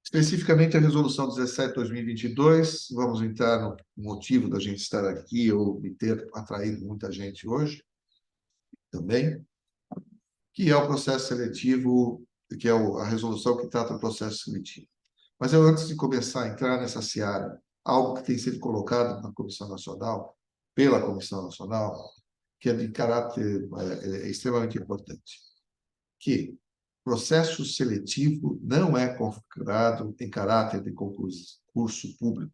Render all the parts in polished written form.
Especificamente a resolução 17/2022, vamos entrar no motivo da gente estar aqui ou de ter atraído muita gente hoje também, que é o processo seletivo, que é a resolução que trata do processo seletivo. Mas eu, antes de começar a entrar nessa seara, algo que tem sido colocado na Comissão Nacional, pela Comissão Nacional, que é de caráter extremamente importante, que processo seletivo não é configurado em caráter de concurso público.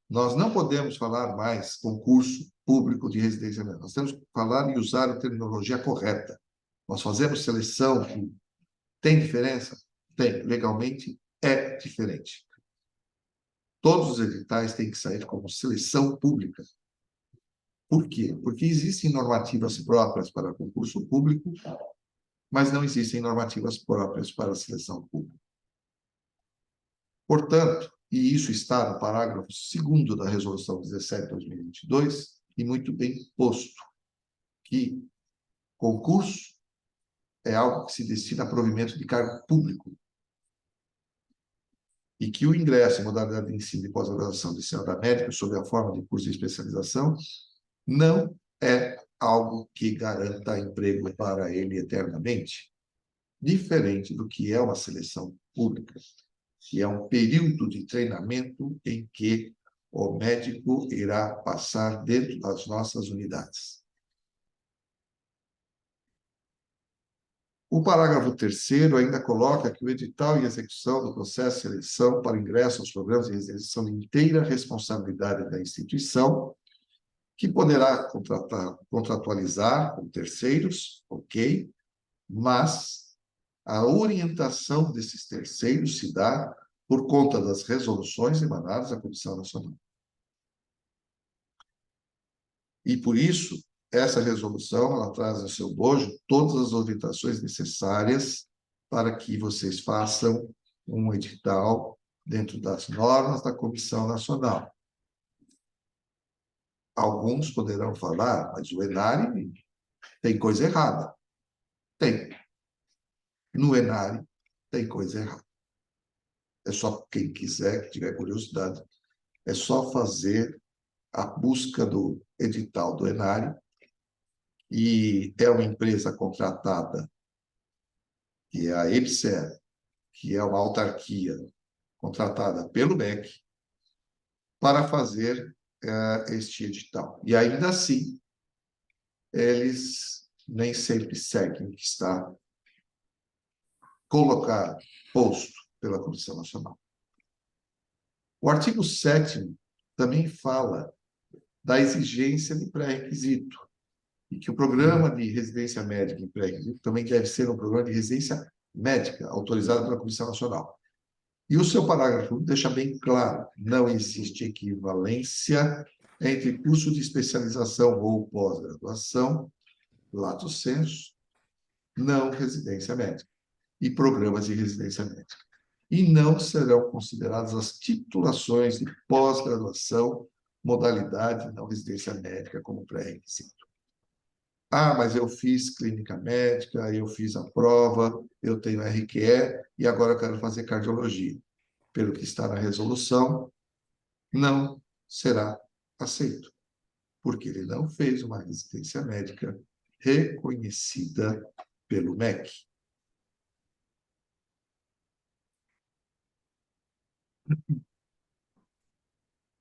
Nós não podemos falar mais concurso público de residência médica. Nós temos que falar e usar a terminologia correta. Nós fazemos seleção. Tem diferença? Tem. Legalmente, é diferente. Todos os editais têm que sair como seleção pública. Por quê? Porque existem normativas próprias para concurso público, mas não existem normativas próprias para a seleção pública. Portanto, e isso está no parágrafo 2º da Resolução 17/2022, e muito bem posto, que concurso é algo que se destina a provimento de cargo público e que o ingresso em modalidade de ensino e pós-graduação de licenciado médico sob a forma de curso de especialização não é algo que garanta emprego para ele eternamente, diferente do que é uma seleção pública, que é um período de treinamento em que o médico irá passar dentro das nossas unidades. O parágrafo 3º ainda coloca que o edital e execução do processo de seleção para ingresso aos programas de residência são de inteira responsabilidade da instituição, que poderá contratualizar com terceiros, ok, mas a orientação desses terceiros se dá por conta das resoluções emanadas da Comissão Nacional. E, por isso, essa resolução ela traz no seu bojo todas as orientações necessárias para que vocês façam um edital dentro das normas da Comissão Nacional. Alguns poderão falar, mas o ENARE tem coisa errada. Tem. No ENARE tem coisa errada. É só quem quiser, que tiver curiosidade, é só fazer a busca do edital do ENARE, e é uma empresa contratada, que é a EBSER, que é uma autarquia contratada pelo MEC, para fazer este edital. E ainda assim, eles nem sempre seguem o que está colocado, posto pela Comissão Nacional. O artigo 7º também fala da exigência de pré-requisito, e que o programa de residência médica em pré-requisito também deve ser um programa de residência médica autorizado pela Comissão Nacional. E o seu parágrafo deixa bem claro, não existe equivalência entre curso de especialização ou pós-graduação, lato sensu, não residência médica, e programas de residência médica. E não serão consideradas as titulações de pós-graduação, modalidade não residência médica como pré-requisito. Ah, mas eu fiz clínica médica, eu fiz a prova, eu tenho RQE e agora eu quero fazer cardiologia. Pelo que está na resolução, não será aceito, porque ele não fez uma residência médica reconhecida pelo MEC.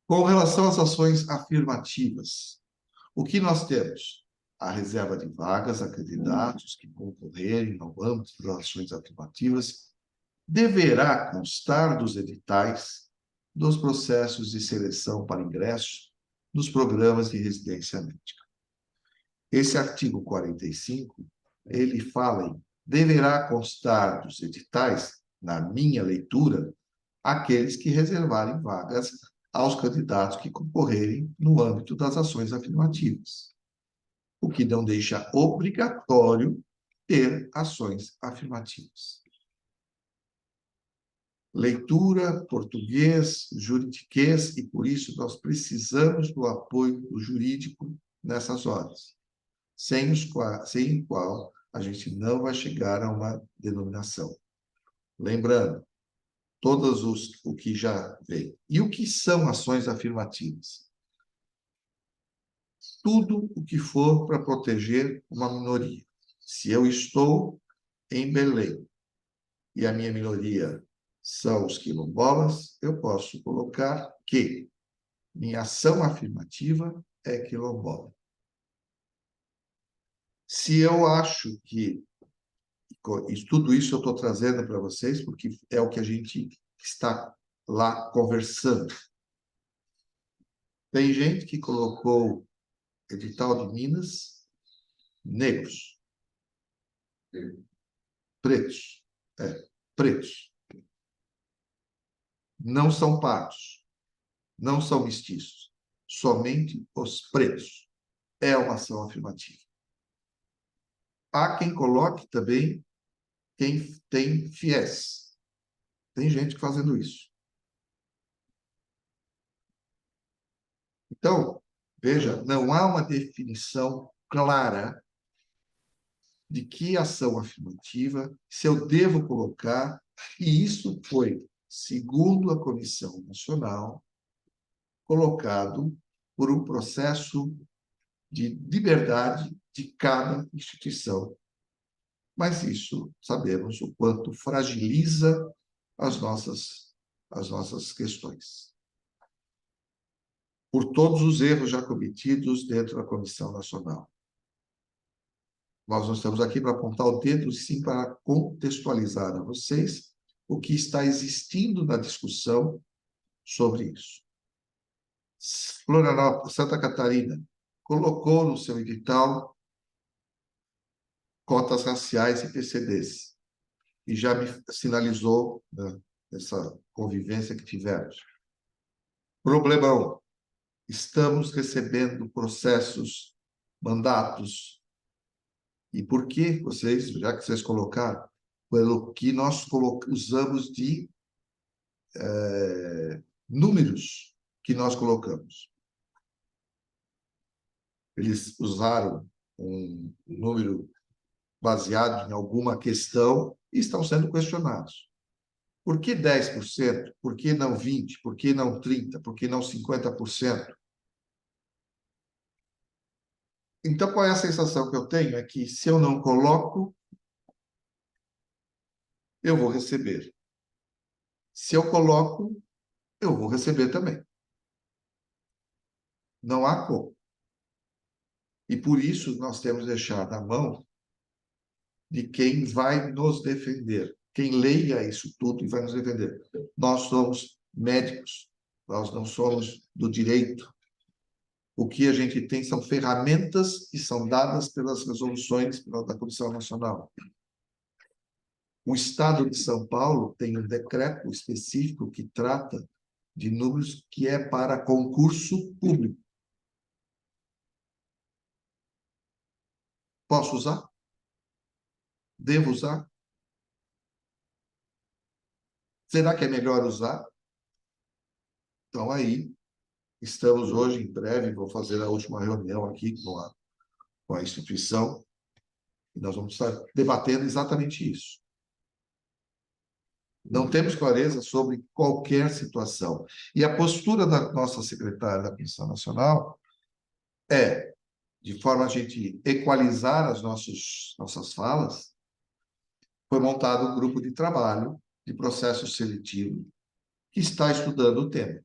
Com relação às ações afirmativas, o que nós temos? A reserva de vagas a candidatos que concorrerem no âmbito das ações afirmativas deverá constar dos editais dos processos de seleção para ingresso nos programas de residência médica. Esse artigo 45, ele fala em deverá constar dos editais, na minha leitura, aqueles que reservarem vagas aos candidatos que concorrerem no âmbito das ações afirmativas, o que não deixa obrigatório ter ações afirmativas. Leitura, português, juridiquês, e por isso nós precisamos do apoio do jurídico nessas horas, sem o qual a gente não vai chegar a uma denominação. Lembrando, o que já veio. E o que são ações afirmativas? Tudo o que for para proteger uma minoria. Se eu estou em Belém e a minha minoria são os quilombolas, eu posso colocar que minha ação afirmativa é quilombola. Se eu acho que tudo isso eu estou trazendo para vocês, porque é o que a gente está lá conversando. Tem gente que colocou edital de Minas, negros, pretos, pretos. Não são pardos, não são mestiços, somente os pretos. É uma ação afirmativa. Há quem coloque também quem tem fiéis. Tem gente fazendo isso. Então, veja, não há uma definição clara de que ação afirmativa, se eu devo colocar, e isso foi, segundo a Comissão Nacional, colocado por um processo de liberdade de cada instituição. Mas isso sabemos o quanto fragiliza as nossas questões. Por todos os erros já cometidos dentro da Comissão Nacional. Nós não estamos aqui para apontar o dedo, sim para contextualizar a vocês o que está existindo na discussão sobre isso. Florianópolis, Santa Catarina, colocou no seu edital cotas raciais e PCDs, e já me sinalizou, né, essa convivência que tivemos. Problemão. Estamos recebendo processos, mandatos. E por que vocês, já que vocês colocaram, pelo que nós usamos de números que nós colocamos. Eles usaram um número baseado em alguma questão e estão sendo questionados. Por que 10%? Por que não 20%? Por que não 30%? Por que não 50%? Então, qual é a sensação que eu tenho? É que se eu não coloco, eu vou receber. Se eu coloco, eu vou receber também. Não há como. E por isso nós temos que deixar na mão de quem vai nos defender, quem leia isso tudo e vai nos defender. Nós somos médicos, nós não somos do direito. O que a gente tem são ferramentas que são dadas pelas resoluções da Comissão Nacional. O Estado de São Paulo tem um decreto específico que trata de números que é para concurso público. Posso usar? Devo usar? Será que é melhor usar? Então, aí, estamos hoje, em breve, vou fazer a última reunião aqui com a instituição, e nós vamos estar debatendo exatamente isso. Não temos clareza sobre qualquer situação. E a postura da nossa secretária da Comissão Nacional é, de forma a gente equalizar as nossas falas, foi montado um grupo de trabalho de processo seletivo que está estudando o tema.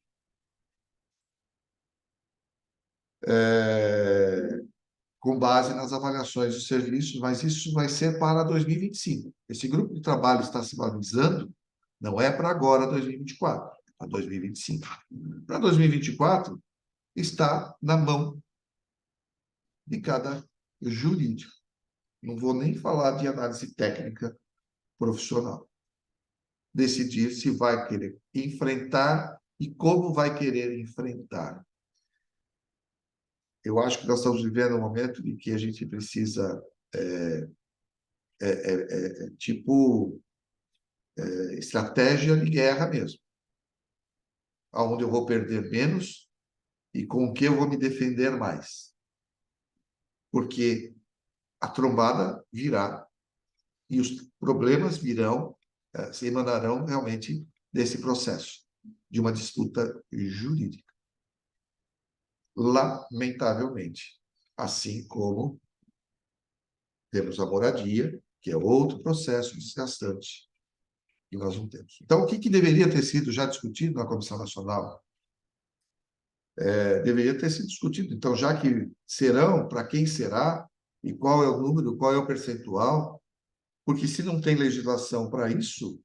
Com base nas avaliações dos serviços, mas isso vai ser para 2025. Esse grupo de trabalho está se balizando, não é para agora, 2024, é para 2025. Para 2024, está na mão de cada jurídico. Não vou nem falar de análise técnica profissional. Decidir se vai querer enfrentar e como vai querer enfrentar. Eu acho que nós estamos vivendo um momento em que a gente precisa, estratégia de guerra mesmo. Onde eu vou perder menos e com o que eu vou me defender mais. Porque a trombada virá e os problemas virão, se emanarão realmente desse processo, de uma disputa jurídica. Lamentavelmente. Assim como temos a moradia, que é outro processo desgastante, que nós não temos. Então, o que deveria ter sido já discutido na Comissão Nacional? Deveria ter sido discutido. Então, já que serão, para quem será, e qual é o número, qual é o percentual, porque se não tem legislação para isso,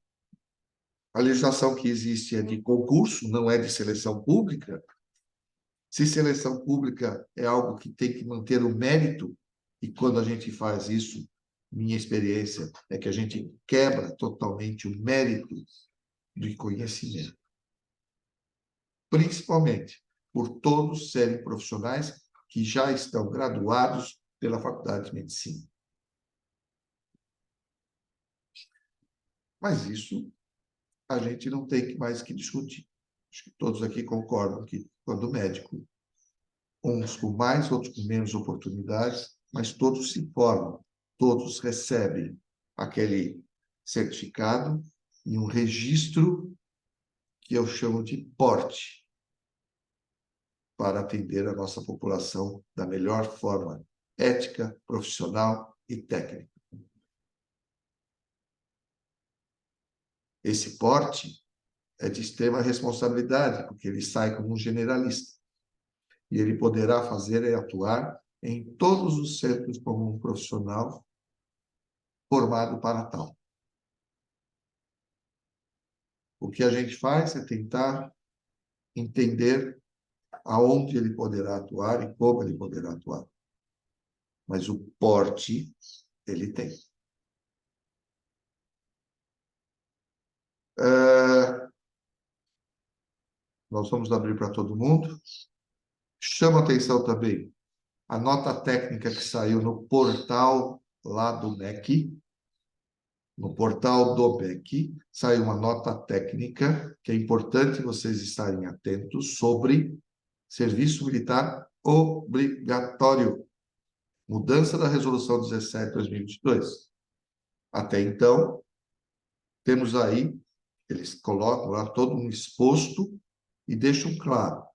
a legislação que existe é de concurso, não é de seleção pública. Se seleção pública é algo que tem que manter o mérito, e quando a gente faz isso, minha experiência é que a gente quebra totalmente o mérito do conhecimento. Principalmente por todos serem profissionais que já estão graduados pela Faculdade de Medicina. Mas isso a gente não tem mais que discutir. Acho que todos aqui concordam que quando o médico, uns com mais, outros com menos oportunidades, mas todos se formam, todos recebem aquele certificado e um registro que eu chamo de porte, para atender a nossa população da melhor forma, ética, profissional e técnica. Esse porte é de extrema responsabilidade, porque ele sai como um generalista. E ele poderá fazer e atuar em todos os centros como um profissional formado para tal. O que a gente faz é tentar entender aonde ele poderá atuar e como ele poderá atuar. Mas o porte ele tem. Nós vamos abrir para todo mundo. Chama atenção também a nota técnica que saiu no portal lá do MEC. No portal do MEC saiu uma nota técnica que é importante vocês estarem atentos sobre serviço militar obrigatório. Mudança da resolução 17 de 2022. Até então, temos aí, eles colocam lá todo um exposto e deixam claro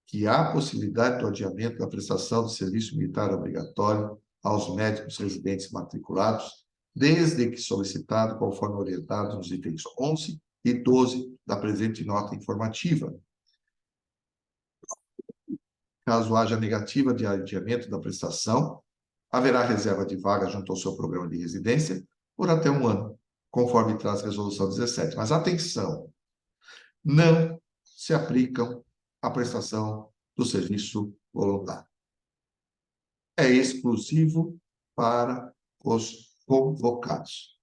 que há possibilidade do adiamento da prestação de serviço militar obrigatório aos médicos residentes matriculados, desde que solicitado, conforme orientado nos itens 11 e 12 da presente nota informativa. Caso haja negativa de adiamento da prestação, haverá reserva de vaga junto ao seu programa de residência por até 1 ano, conforme traz a resolução 17. Mas atenção, não se aplicam à prestação do serviço voluntário. É exclusivo para os convocados.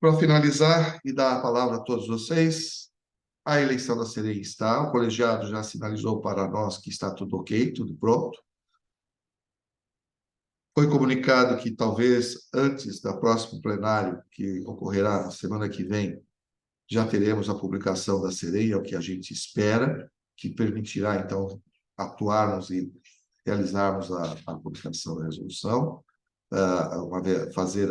Para finalizar e dar a palavra a todos vocês, a eleição da CEREM está, o colegiado já sinalizou para nós que está tudo ok, tudo pronto. Foi comunicado que talvez antes da próximo plenário, que ocorrerá na semana que vem, já teremos a publicação da CEREM, é o que a gente espera, que permitirá, então, atuarmos e realizarmos a publicação da resolução, fazer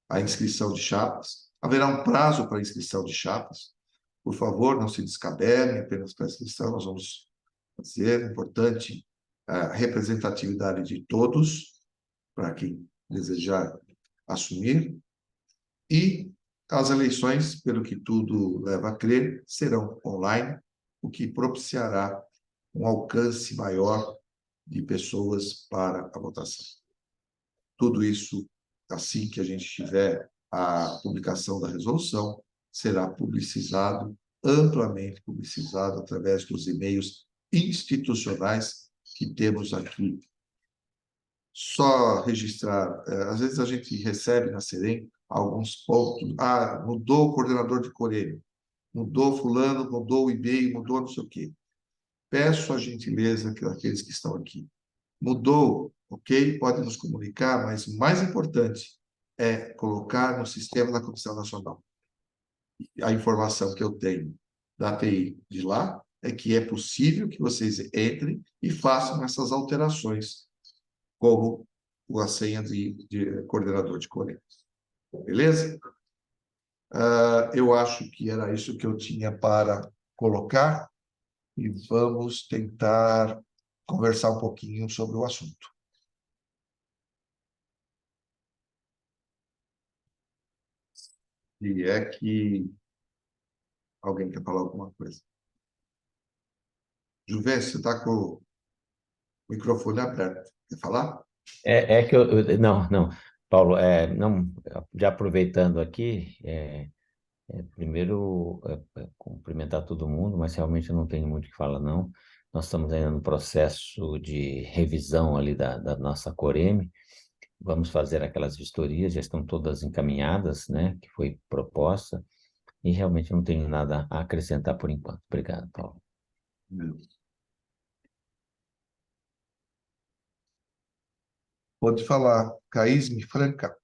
a inscrição de chapas. Haverá um prazo para a inscrição de chapas. Por favor, não se descadernem apenas para a inscrição, nós vamos fazer, é importante, a representatividade de todos, para quem desejar assumir, e as eleições, pelo que tudo leva a crer, serão online, o que propiciará um alcance maior de pessoas para a votação. Tudo isso, assim que a gente tiver a publicação da resolução, será publicizado, amplamente publicizado, através dos e-mails institucionais que temos aqui. Só registrar, às vezes a gente recebe na CEREM alguns pontos, mudou o coordenador de Correio, mudou fulano, mudou o e-mail, mudou não sei o quê. Peço a gentileza que aqueles que estão aqui, mudou, ok? Pode nos comunicar, mas o mais importante é colocar no sistema da Comissão Nacional. A informação que eu tenho da TI de lá é que é possível que vocês entrem e façam essas alterações, como a senha de coordenador de Corém. Beleza? Eu acho que era isso que eu tinha para colocar e vamos tentar conversar um pouquinho sobre o assunto. E é que alguém quer falar alguma coisa. Juvence, você está com o microfone aberto. Quer falar? É que não, não, Paulo, não, já aproveitando aqui, primeiro cumprimentar todo mundo, mas realmente eu não tenho muito o que falar, não. Nós estamos ainda no processo de revisão ali da nossa Coreme. Vamos fazer aquelas vistorias, já estão todas encaminhadas, né, que foi proposta, e realmente não tenho nada a acrescentar por enquanto. Obrigado, Paulo. Pode falar, Caísme Franca.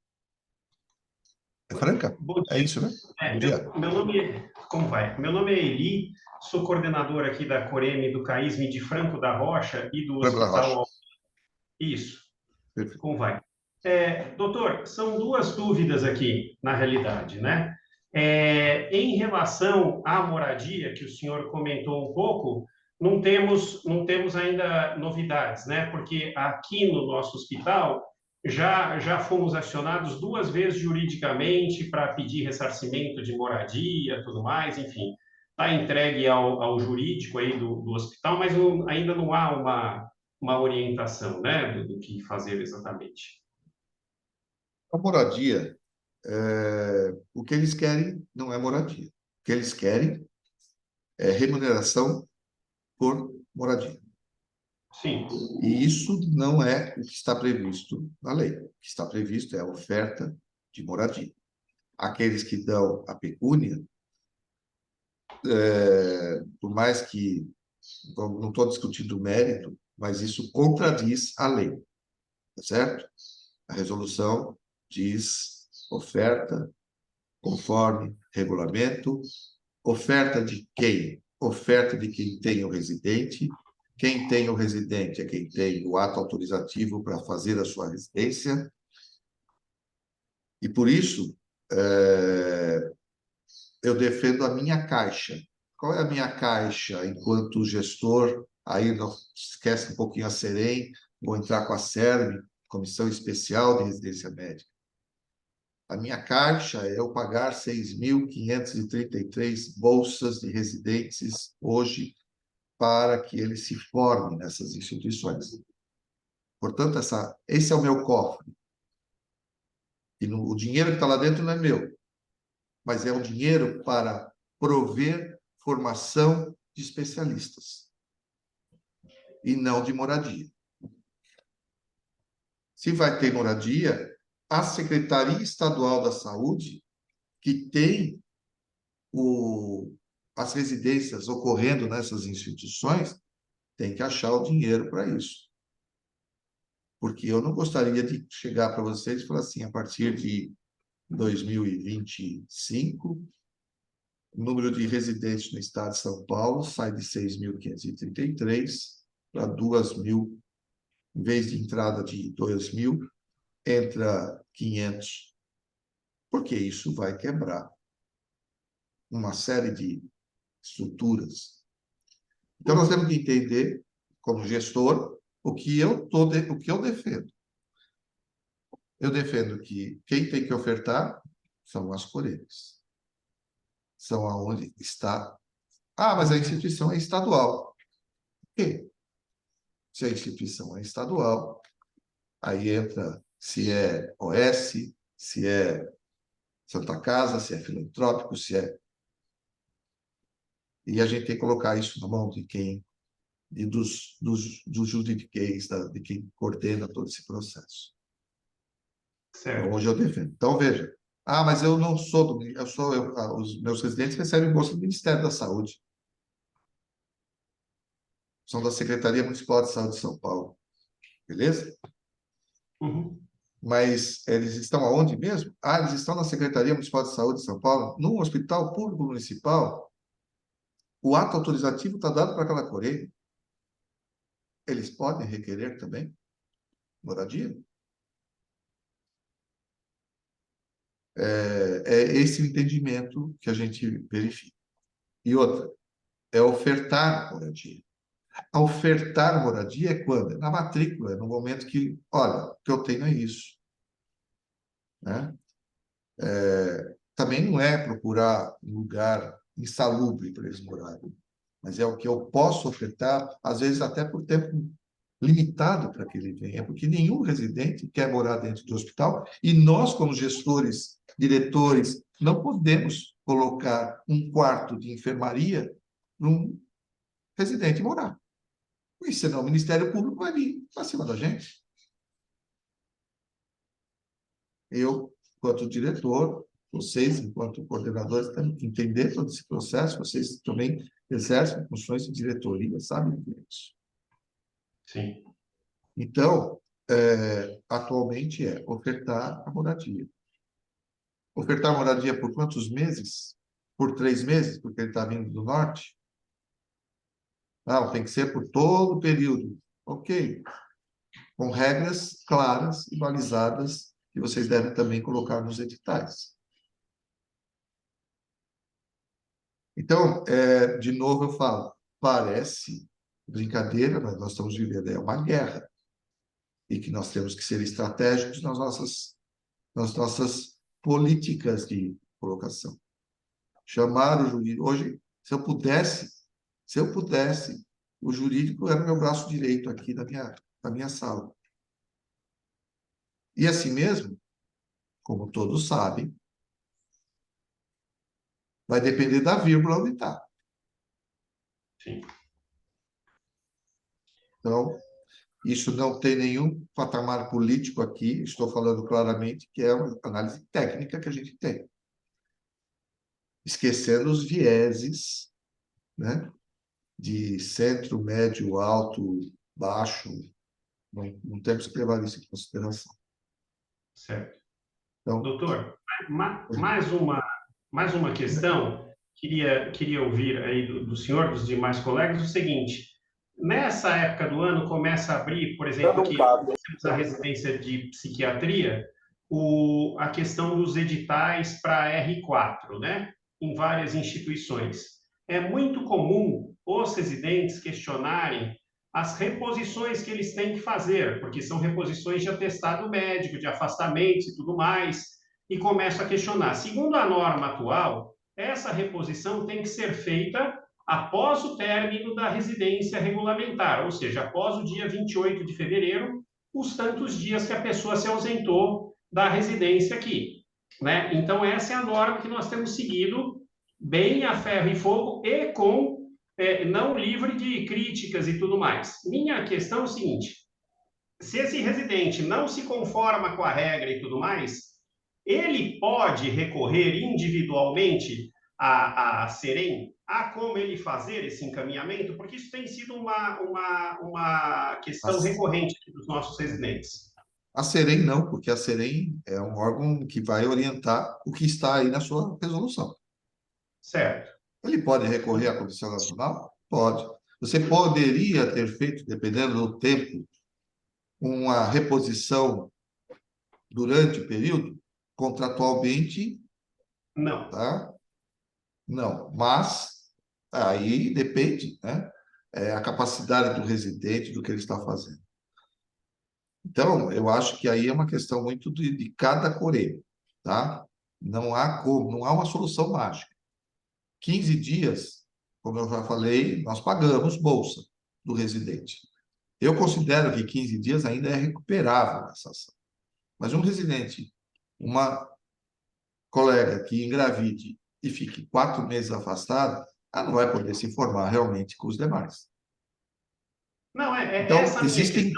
É Franca? Bom É dia. isso, né? Bom dia. Meu nome como vai? Meu nome é Eli, sou coordenador aqui da Coreme do CAISM de Franco da Rocha e do Franco da Rocha. Hospital. Isso, Perfeito. como vai? Doutor, são duas dúvidas aqui, na realidade, né? Em relação à moradia, que o senhor comentou um pouco, não temos ainda novidades, né? Porque aqui no nosso hospital já fomos acionados duas vezes juridicamente para pedir ressarcimento de moradia, tudo mais, enfim. Está entregue ao jurídico aí do hospital, mas ainda não há uma orientação, né, do que fazer exatamente. A moradia, o que eles querem não é moradia. O que eles querem é remuneração por moradia. Sim, E isso não é o que está previsto na lei. O que está previsto é a oferta de moradia. Aqueles que dão a pecúnia, por mais que não estou discutindo o mérito, mas isso contradiz a lei, tá certo? A resolução diz oferta conforme regulamento. Oferta de quem? Oferta de quem tem o residente. Quem tem o residente é quem tem o ato autorizativo para fazer a sua residência. E por isso, eu defendo a minha caixa. Qual é a minha caixa enquanto gestor? Aí não esquece um pouquinho a Serem, vou entrar com a CERM, Comissão Especial de Residência Médica. A minha caixa é eu pagar 6.533 bolsas de residentes hoje para que eles se formem nessas instituições. Portanto, esse é o meu cofre. E o dinheiro que está lá dentro não é meu, mas é um dinheiro para prover formação de especialistas e não de moradia. Se vai ter moradia, a Secretaria Estadual da Saúde, que tem as residências ocorrendo nessas instituições, tem que achar o dinheiro para isso. Porque eu não gostaria de chegar para vocês e falar assim, a partir de 2025, o número de residentes no estado de São Paulo sai de 6.533 para 2.000, em vez de entrada de 2.000, entra 500, porque isso vai quebrar uma série de estruturas. Então, nós temos que entender, como gestor, o que eu defendo. Eu defendo que quem tem que ofertar são as Coremes. São aonde está. Ah, mas a instituição é estadual. Ok. Se a instituição é estadual, aí entra se é OS, se é Santa Casa, se é filantrópico, se é. E a gente tem que colocar isso na mão de quem, dos juridiquês, de quem coordena todo esse processo. Então, certo. hoje eu defendo. Então, veja. Ah, mas eu não sou do. Os meus residentes recebem bolsa do Ministério da Saúde. São da Secretaria Municipal de Saúde de São Paulo. Beleza? Uhum. Mas eles estão aonde mesmo? Ah, eles estão na Secretaria Municipal de Saúde de São Paulo, num hospital público municipal. O ato autorizativo está dado para aquela Correia. Eles podem requerer também moradia? É esse o entendimento que a gente verifica. E outra, é ofertar moradia. A ofertar moradia é quando? É na matrícula, é no momento que, olha, o que eu tenho é isso, né? Também não é procurar um lugar insalubre para eles morarem, mas é o que eu posso ofertar, às vezes até por tempo limitado para que ele venha, porque nenhum residente quer morar dentro do hospital e nós, como gestores, diretores, não podemos colocar um quarto de enfermaria num residente morar. E senão o Ministério Público vai vir para cima da gente. Eu, enquanto diretor, vocês, enquanto coordenadores, têm que entender todo esse processo, vocês também exercem funções de diretoria, sabem disso. Sim. Então, atualmente é ofertar a moradia. Ofertar a moradia por quantos meses? Por 3 meses, porque ele está vindo do norte? Não, tem que ser por todo o período. Ok. Com regras claras e balizadas que vocês devem também colocar nos editais. Então, de novo eu falo, parece brincadeira, mas nós estamos vivendo uma guerra e que nós temos que ser estratégicos nas nossas políticas de colocação. Chamar o jurídico. Hoje, se eu pudesse, o jurídico era o meu braço direito aqui da minha sala. E assim mesmo, como todos sabem, vai depender da vírgula onde está. Sim. Então, isso não tem nenhum patamar político aqui, estou falando claramente que é uma análise técnica que a gente tem. Esquecendo os vieses, né, de centro, médio, alto, baixo, não temos que levar isso em consideração. Certo. Então, Doutor, mais uma questão, queria ouvir aí do senhor, dos demais colegas, o seguinte: nessa época do ano começa a abrir, por exemplo, aqui temos a residência de psiquiatria, a questão dos editais para R4, né? Em várias instituições. É muito comum os residentes questionarem as reposições que eles têm que fazer, porque são reposições de atestado médico, de afastamentos e tudo mais, e começo a questionar. Segundo a norma atual, essa reposição tem que ser feita após o término da residência regulamentar, ou seja, após o dia 28 de fevereiro, os tantos dias que a pessoa se ausentou da residência aqui, né? Então, essa é a norma que nós temos seguido bem a ferro e fogo e com não livre de críticas e tudo mais. Minha questão é o seguinte: se esse residente não se conforma com a regra e tudo mais, ele pode recorrer individualmente à Serem, a como ele fazer esse encaminhamento, porque isso tem sido uma questão recorrente dos nossos residentes. A Serem não, porque a Serem é um órgão que vai orientar o que está aí na sua resolução. Certo. Ele pode recorrer à Comissão Nacional? Pode. Você poderia ter feito, dependendo do tempo, uma reposição durante o período? Contratualmente, Não. tá? Não. Mas aí depende, né? A capacidade do residente, do que ele está fazendo. Então, eu acho que aí é uma questão muito de cada correio, tá? Não há como, não há uma solução mágica. 15 dias, como eu já falei, nós pagamos bolsa do residente. Eu considero que 15 dias ainda é recuperável essa ação. Mas um residente, uma colega que engravide e fique 4 meses afastado, ela não vai poder se informar realmente com os demais. Não, Então, essa minha questão.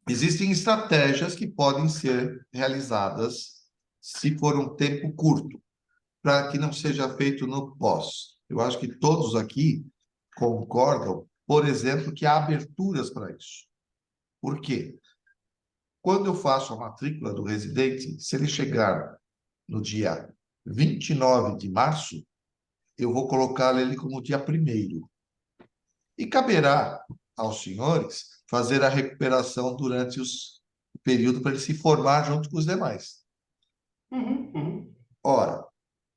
existem estratégias que podem ser realizadas se for um tempo curto, para que não seja feito no pós. Eu acho que todos aqui concordam, por exemplo, que há aberturas para isso. Por quê? Quando eu faço a matrícula do residente, se ele chegar no dia 29 de março, eu vou colocar ele como dia 1º. E caberá aos senhores fazer a recuperação durante o período para ele se formar junto com os demais. Ora,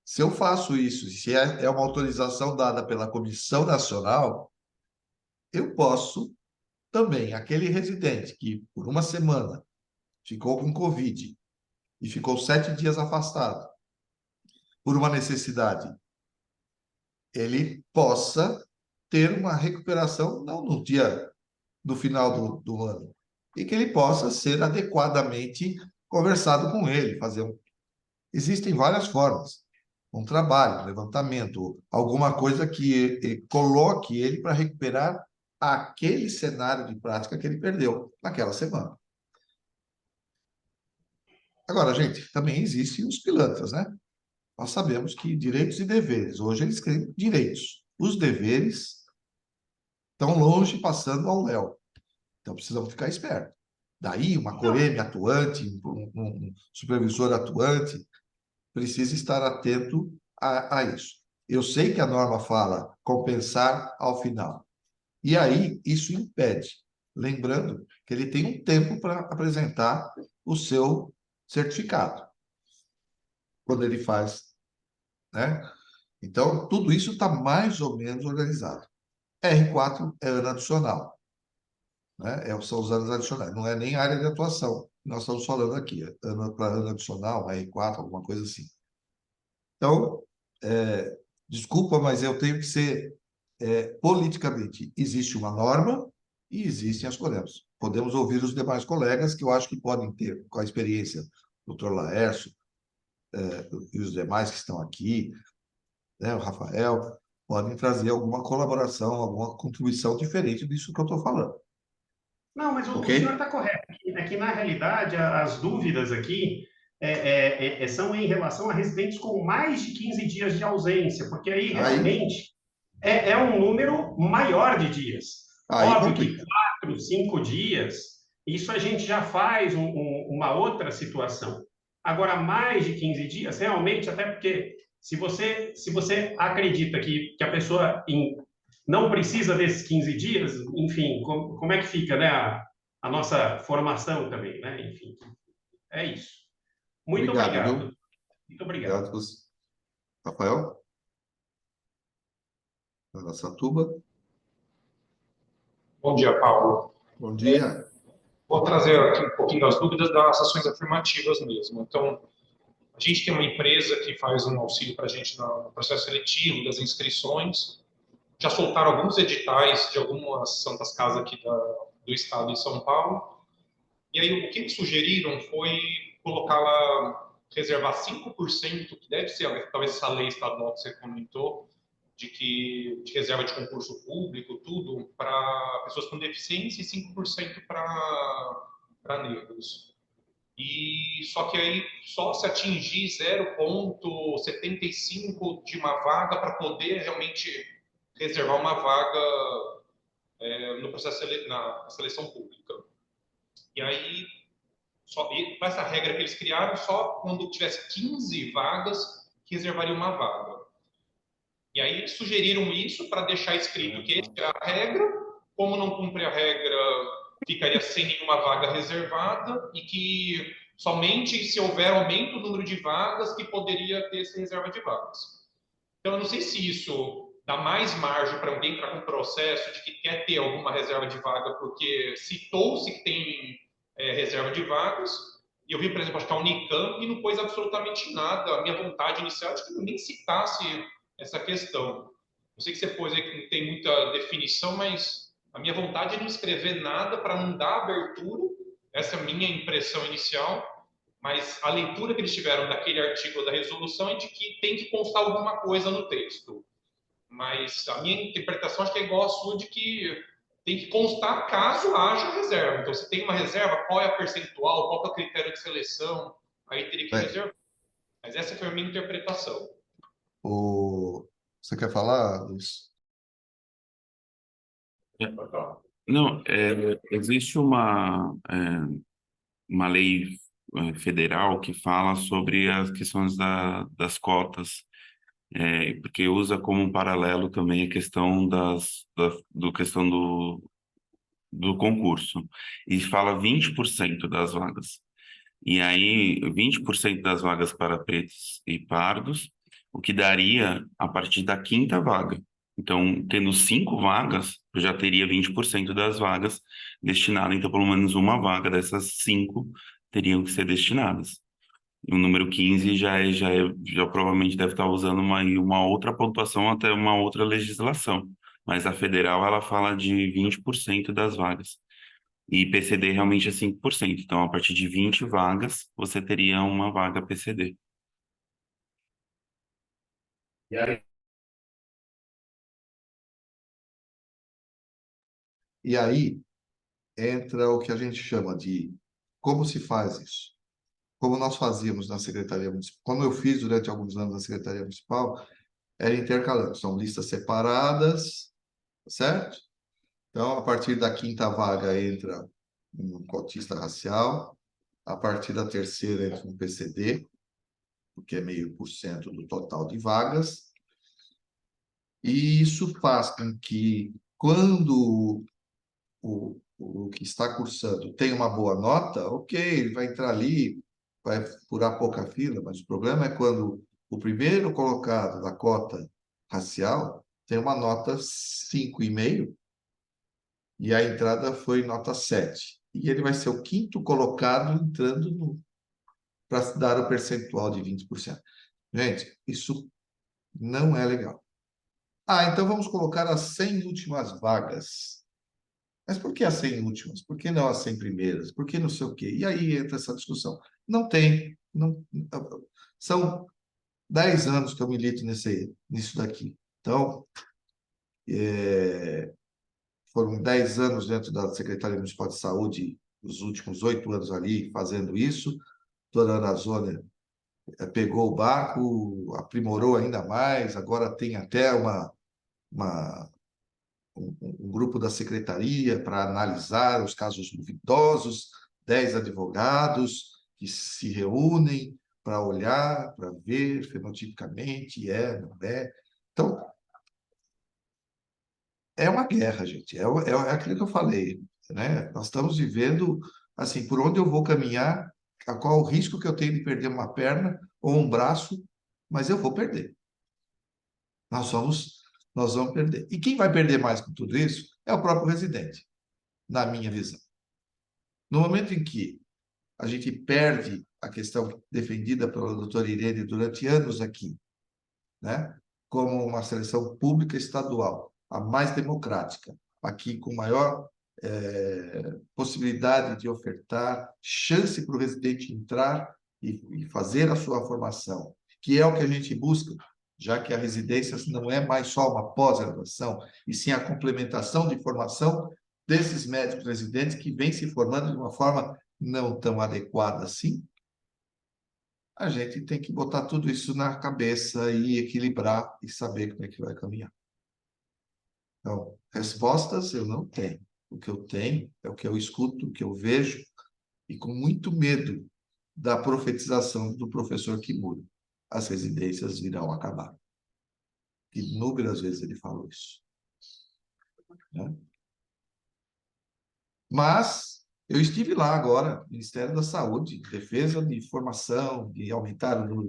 se eu faço isso, se é uma autorização dada pela Comissão Nacional, eu posso também, aquele residente que por uma semana ficou com Covid e ficou 7 dias afastado por uma necessidade, ele possa ter uma recuperação, não no dia do final do ano, e que ele possa ser adequadamente conversado com ele, fazer um... Existem várias formas, um trabalho, um levantamento, alguma coisa que coloque ele para recuperar aquele cenário de prática que ele perdeu naquela semana. Agora, gente, também existem os pilantras, né? Nós sabemos que direitos e deveres, hoje eles querem direitos. Os deveres estão longe, passando ao léu. Então, precisamos ficar espertos. Daí, uma coreme atuante, um supervisor atuante, precisa estar atento a isso. Eu sei que a norma fala compensar ao final. E aí, isso impede. Lembrando que ele tem um tempo para apresentar o seu certificado, quando ele faz, né? Então, tudo isso está mais ou menos organizado. R4 é ano adicional, né? São os anos adicionais, não é nem área de atuação. Nós estamos falando aqui, ano para ano adicional, R4, alguma coisa assim. Então, desculpa, mas eu tenho que ser politicamente. Existe uma norma e existem as colegas. Podemos ouvir os demais colegas, que eu acho que podem ter, com a experiência do Dr. Laércio, e os demais que estão aqui, né, o Rafael, podem trazer alguma colaboração, alguma contribuição diferente disso que eu estou falando. Não, mas o Ok? senhor está correto. É que, na realidade, as dúvidas aqui são em relação a residentes com mais de 15 dias de ausência, porque aí realmente é um número maior de dias. Aí Óbvio complica. que 4, 5 dias, isso a gente já faz uma outra situação. Agora, mais de 15 dias, realmente, até porque se você acredita que a pessoa não precisa desses 15 dias, enfim, como é que fica, né, a nossa formação também, né? Enfim, é isso. Muito Obrigado, obrigado. viu? Muito obrigado. Obrigado. Rafael? Araçatuba? Bom dia, Paulo. Bom dia. Vou trazer aqui um pouquinho das dúvidas das ações afirmativas mesmo. Então, a gente tem uma empresa que faz um auxílio para a gente no processo seletivo, das inscrições. Já soltaram alguns editais de algumas santas casas aqui do estado de São Paulo. E aí, o que eles sugeriram foi colocar lá, reservar 5%, que deve ser talvez essa lei estadual que você comentou, de reserva de concurso público, tudo, para pessoas com deficiência e 5% para negros. E só que aí só se atingir 0,75 de uma vaga para poder realmente reservar uma vaga no processo na seleção pública. E aí, com essa regra que eles criaram, só quando tivesse 15 vagas que reservaria uma vaga. E aí eles sugeriram isso para deixar escrito que essa é a regra, como não cumpre a regra, ficaria sem nenhuma vaga reservada e que somente se houver aumento do número de vagas que poderia ter essa reserva de vagas. Então, eu não sei se isso dá mais margem para alguém entrar com um processo de que quer ter alguma reserva de vaga porque citou-se que tem reserva de vagas. E eu vi, por exemplo, acho que a Unicamp e não pôs absolutamente nada. A minha vontade inicial é que eu nem citasse essa questão. Eu sei que você pôs aí que não tem muita definição, mas a minha vontade é não escrever nada para não dar abertura. Essa é a minha impressão inicial. Mas a leitura que eles tiveram daquele artigo da resolução é de que tem que constar alguma coisa no texto. Mas a minha interpretação acho que é igual à sua, de que tem que constar caso haja reserva. Então, se tem uma reserva, qual é a percentual, qual é o critério de seleção, aí teria que reservar. Mas essa foi a minha interpretação. Você quer falar, Luiz? Não, existe uma lei federal que fala sobre as questões das cotas, porque usa como um paralelo também a questão questão do concurso, e fala 20% das vagas. E aí, 20% das vagas para pretos e pardos, o que daria a partir da quinta vaga. Então, tendo 5 vagas, eu já teria 20% das vagas destinadas. Então, pelo menos uma vaga dessas 5 teriam que ser destinadas. E o número 15 já provavelmente deve estar usando uma outra pontuação, até uma outra legislação. Mas a federal, ela fala de 20% das vagas. E PCD realmente é 5%. Então, a partir de 20 vagas, você teria uma vaga PCD. E aí entra o que a gente chama de como se faz isso. Como nós fazíamos na Secretaria Municipal, como eu fiz durante alguns anos na Secretaria Municipal, era intercalando, são listas separadas, certo? Então, a partir da quinta vaga entra um cotista racial, a partir da terceira entra um PCD, porque é 0,5% do total de vagas, e isso faz com que, quando o que está cursando tem uma boa nota, ok, ele vai entrar ali, vai furar pouca fila, mas o problema é quando o primeiro colocado da cota racial tem uma nota 5,5 e a entrada foi nota 7. E ele vai ser o quinto colocado entrando para dar o percentual de 20%. Gente, isso não é legal. Ah, então vamos colocar as 100 últimas vagas. Mas por que as 100 últimas? Por que não as 100 primeiras? Por que não sei o quê? E aí entra essa discussão. Não tem. Não, são 10 anos que eu milito nisso daqui. Então, foram 10 anos dentro da Secretaria Municipal de Saúde, os últimos 8 anos ali fazendo isso. Dona Ana Zônia pegou o barco, aprimorou ainda mais, agora tem até uma um grupo da secretaria para analisar os casos duvidosos, 10 advogados que se reúnem para olhar, para ver fenotipicamente, não é. Então, é uma guerra, gente, é aquilo que eu falei, né? Nós estamos vivendo, assim, por onde eu vou caminhar, qual o risco que eu tenho de perder uma perna ou um braço, mas eu vou perder. Nós vamos, nós vamos perder. E quem vai perder mais com tudo isso é o próprio residente, na minha visão. No momento em que a gente perde a questão defendida pela doutora Irene durante anos aqui, né, como uma seleção pública estadual, a mais democrática, aqui com maior possibilidade de ofertar, chance para o residente entrar e fazer a sua formação, que é o que a gente busca, já que a residência não é mais só uma pós-graduação, e sim a complementação de formação desses médicos residentes que vêm se formando de uma forma não tão adequada assim. A gente tem que botar tudo isso na cabeça e equilibrar e saber como é que vai caminhar. Então, respostas eu não tenho. O que eu tenho é o que eu escuto, o que eu vejo, e com muito medo da profetização do professor Kimura. As residências virão acabar. Inúmeras vezes ele falou isso. Né? Mas eu estive lá agora, Ministério da Saúde, defesa de formação, de aumentar o número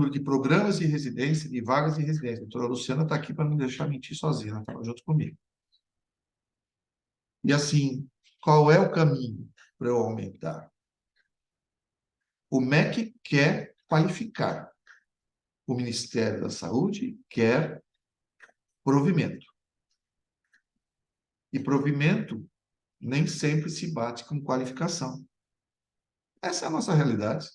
de programas de residência, de vagas de residência. A doutora Luciana está aqui para não deixar mentir sozinha, ela estava junto comigo. E assim, qual é o caminho para eu aumentar? O MEC quer qualificar. O Ministério da Saúde quer provimento. E provimento nem sempre se bate com qualificação. Essa é a nossa realidade.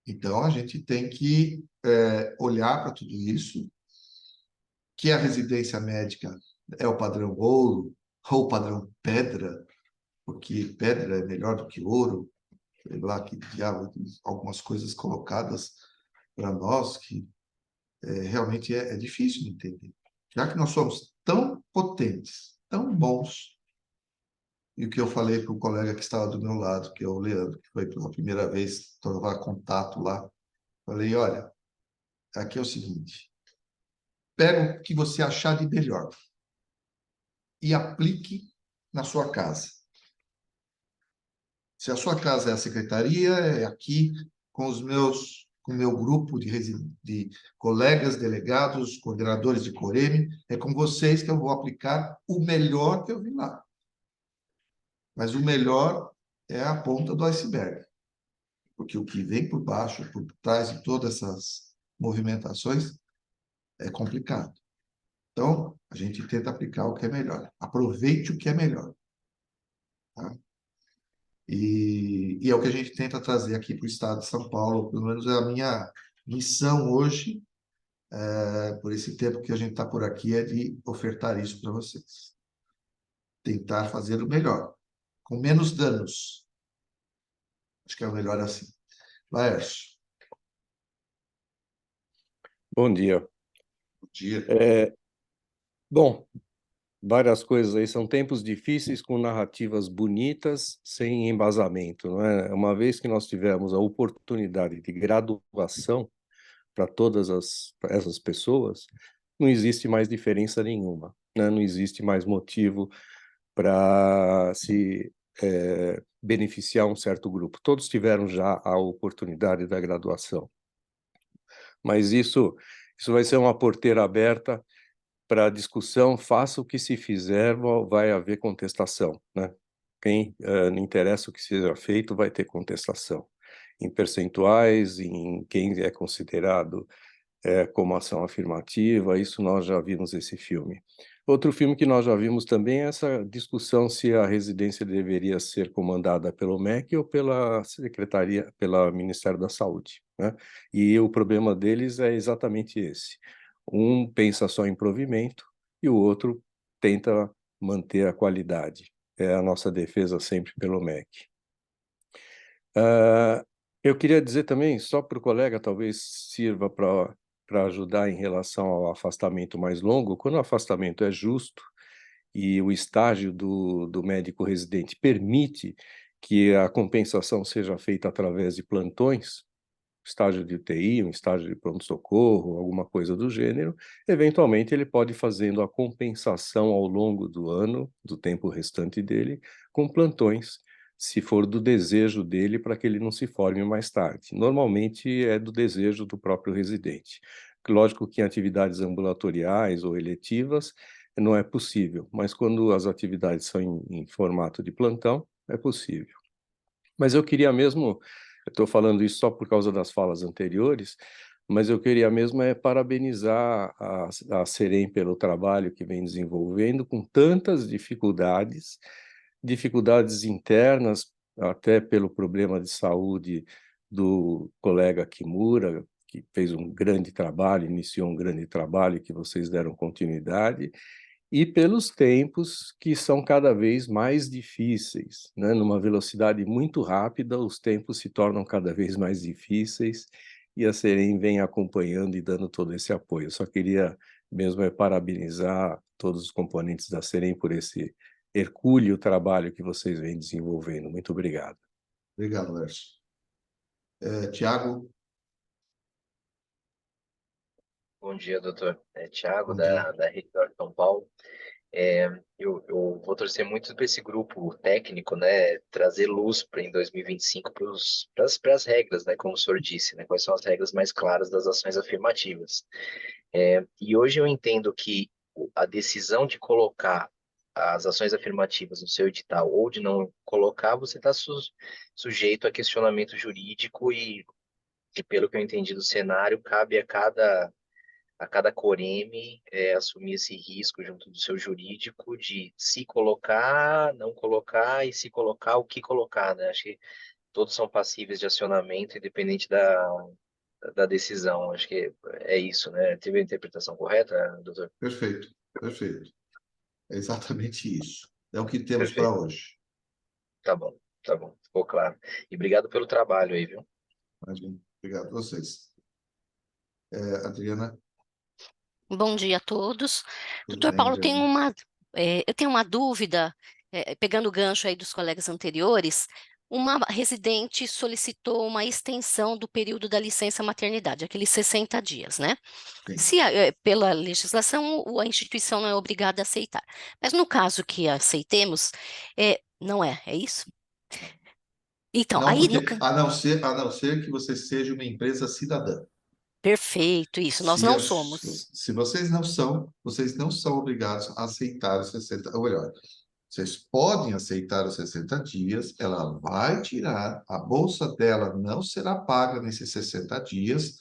Então, a gente tem que olhar para tudo isso, que a residência médica é o padrão ouro ou o padrão pedra, porque pedra é melhor do que ouro, sei lá, que diabo, algumas coisas colocadas para nós que realmente é difícil de entender. Já que nós somos tão potentes, tão bons, e o que eu falei para o colega que estava do meu lado, que é o Leandro, que foi pela primeira vez tomar contato lá, falei, olha, aqui é o seguinte, pega o que você achar de melhor e aplique na sua casa. Se a sua casa é a secretaria, é aqui com com o meu grupo de colegas, delegados, coordenadores de Coreme, é com vocês que eu vou aplicar o melhor que eu vi lá. Mas o melhor é a ponta do iceberg, porque o que vem por baixo, por trás de todas essas movimentações, é complicado. Então, a gente tenta aplicar o que é melhor. Aproveite o que é melhor. Tá? E é o que a gente tenta trazer aqui para o estado de São Paulo, pelo menos é a minha missão hoje, por esse tempo que a gente está por aqui, é de ofertar isso para vocês. Tentar fazer o melhor, com menos danos. Acho que é o melhor assim. Laércio, Bom dia. bom dia. Bom, várias coisas aí. São tempos difíceis com narrativas bonitas, sem embasamento, não é? Uma vez que nós tivemos a oportunidade de graduação para essas pessoas, não existe mais diferença nenhuma, né? Não existe mais motivo para se beneficiar um certo grupo. Todos tiveram já a oportunidade da graduação. Mas isso vai ser uma porteira aberta para discussão. Faça o que se fizer, vai haver contestação, né? Quem não interessa o que seja feito, vai ter contestação. Em percentuais, em quem é considerado como ação afirmativa, isso nós já vimos esse filme. Outro filme que nós já vimos também é essa discussão se a residência deveria ser comandada pelo MEC ou pela Secretaria, pelo Ministério da Saúde, né? E o problema deles é exatamente esse. Um pensa só em provimento e o outro tenta manter a qualidade. É a nossa defesa sempre pelo MEC. Eu queria dizer também, só para o colega, talvez sirva para ajudar em relação ao afastamento mais longo, quando o afastamento é justo e o estágio do médico residente permite que a compensação seja feita através de plantões, estágio de UTI, um estágio de pronto-socorro, alguma coisa do gênero, eventualmente ele pode ir fazendo a compensação ao longo do ano, do tempo restante dele, com plantões, se for do desejo dele, para que ele não se forme mais tarde. Normalmente é do desejo do próprio residente. Lógico que em atividades ambulatoriais ou eletivas não é possível, mas quando as atividades são em formato de plantão, é possível. Mas eu queria mesmo, eu estou falando isso só por causa das falas anteriores, mas eu queria mesmo parabenizar a Serem pelo trabalho que vem desenvolvendo com tantas dificuldades internas, até pelo problema de saúde do colega Kimura, que fez um grande trabalho, iniciou um grande trabalho que vocês deram continuidade, e pelos tempos que são cada vez mais difíceis, né? Numa velocidade muito rápida, os tempos se tornam cada vez mais difíceis e a Serem vem acompanhando e dando todo esse apoio. Eu só queria mesmo parabenizar todos os componentes da Serem por esse hercúleo trabalho que vocês vêm desenvolvendo. Muito obrigado. Obrigado, Laércio. Tiago? Bom dia, doutor. Tiago, Bom dia. da Rede São Paulo. Eu vou torcer muito para esse grupo técnico, né, trazer luz para em 2025 para as regras, né, como o senhor disse, né, quais são as regras mais claras das ações afirmativas. E hoje eu entendo que a decisão de colocar as ações afirmativas no seu edital ou de não colocar, você está sujeito a questionamento jurídico e, pelo que eu entendi do cenário, cabe a cada Coreme assumir esse risco junto do seu jurídico de se colocar, não colocar e se colocar, o que colocar, né? Acho que todos são passíveis de acionamento, independente da decisão. Acho que é isso, né? Teve a interpretação correta, doutor? Perfeito, perfeito. É exatamente isso. É o que temos Perfeito. para hoje. Tá bom, ficou claro. E obrigado pelo trabalho aí, viu? Imagina. Obrigado a vocês. Adriana? Bom dia a todos. Tudo Doutor bem, Paulo, Adriana? eu tenho uma dúvida, pegando o gancho aí dos colegas anteriores. Uma residente solicitou uma extensão do período da licença maternidade, aqueles 60 dias, né? Sim. Se pela legislação, a instituição não é obrigada a aceitar. Mas no caso que aceitemos, não é isso? Então, Não aí porque, no... a não ser que você seja uma empresa cidadã. Perfeito, isso, nós não somos. Se vocês não são obrigados a aceitar os 60, ou melhor, vocês podem aceitar os 60 dias, ela vai tirar, a bolsa dela não será paga nesses 60 dias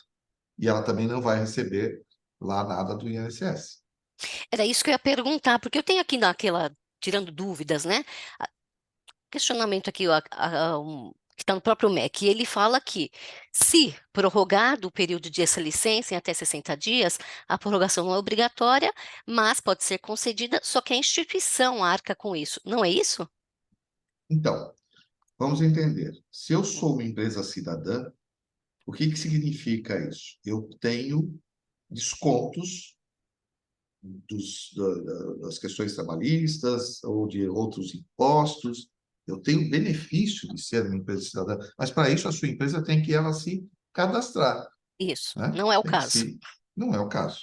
e ela também não vai receber lá nada do INSS. Era isso que eu ia perguntar, porque eu tenho aqui naquela, tirando dúvidas, né? Questionamento aqui, que está no próprio MEC, e ele fala que, se prorrogado o período de essa licença em até 60 dias, a prorrogação não é obrigatória, mas pode ser concedida, só que a instituição arca com isso. Não é isso? Então, vamos entender. Se eu sou uma empresa cidadã, o que significa isso? Eu tenho descontos das questões trabalhistas ou de outros impostos. Eu tenho benefício de ser uma empresa cidadã, mas para isso a sua empresa tem que ela se cadastrar, Isso, né? não é o Tem que caso. Não é o caso.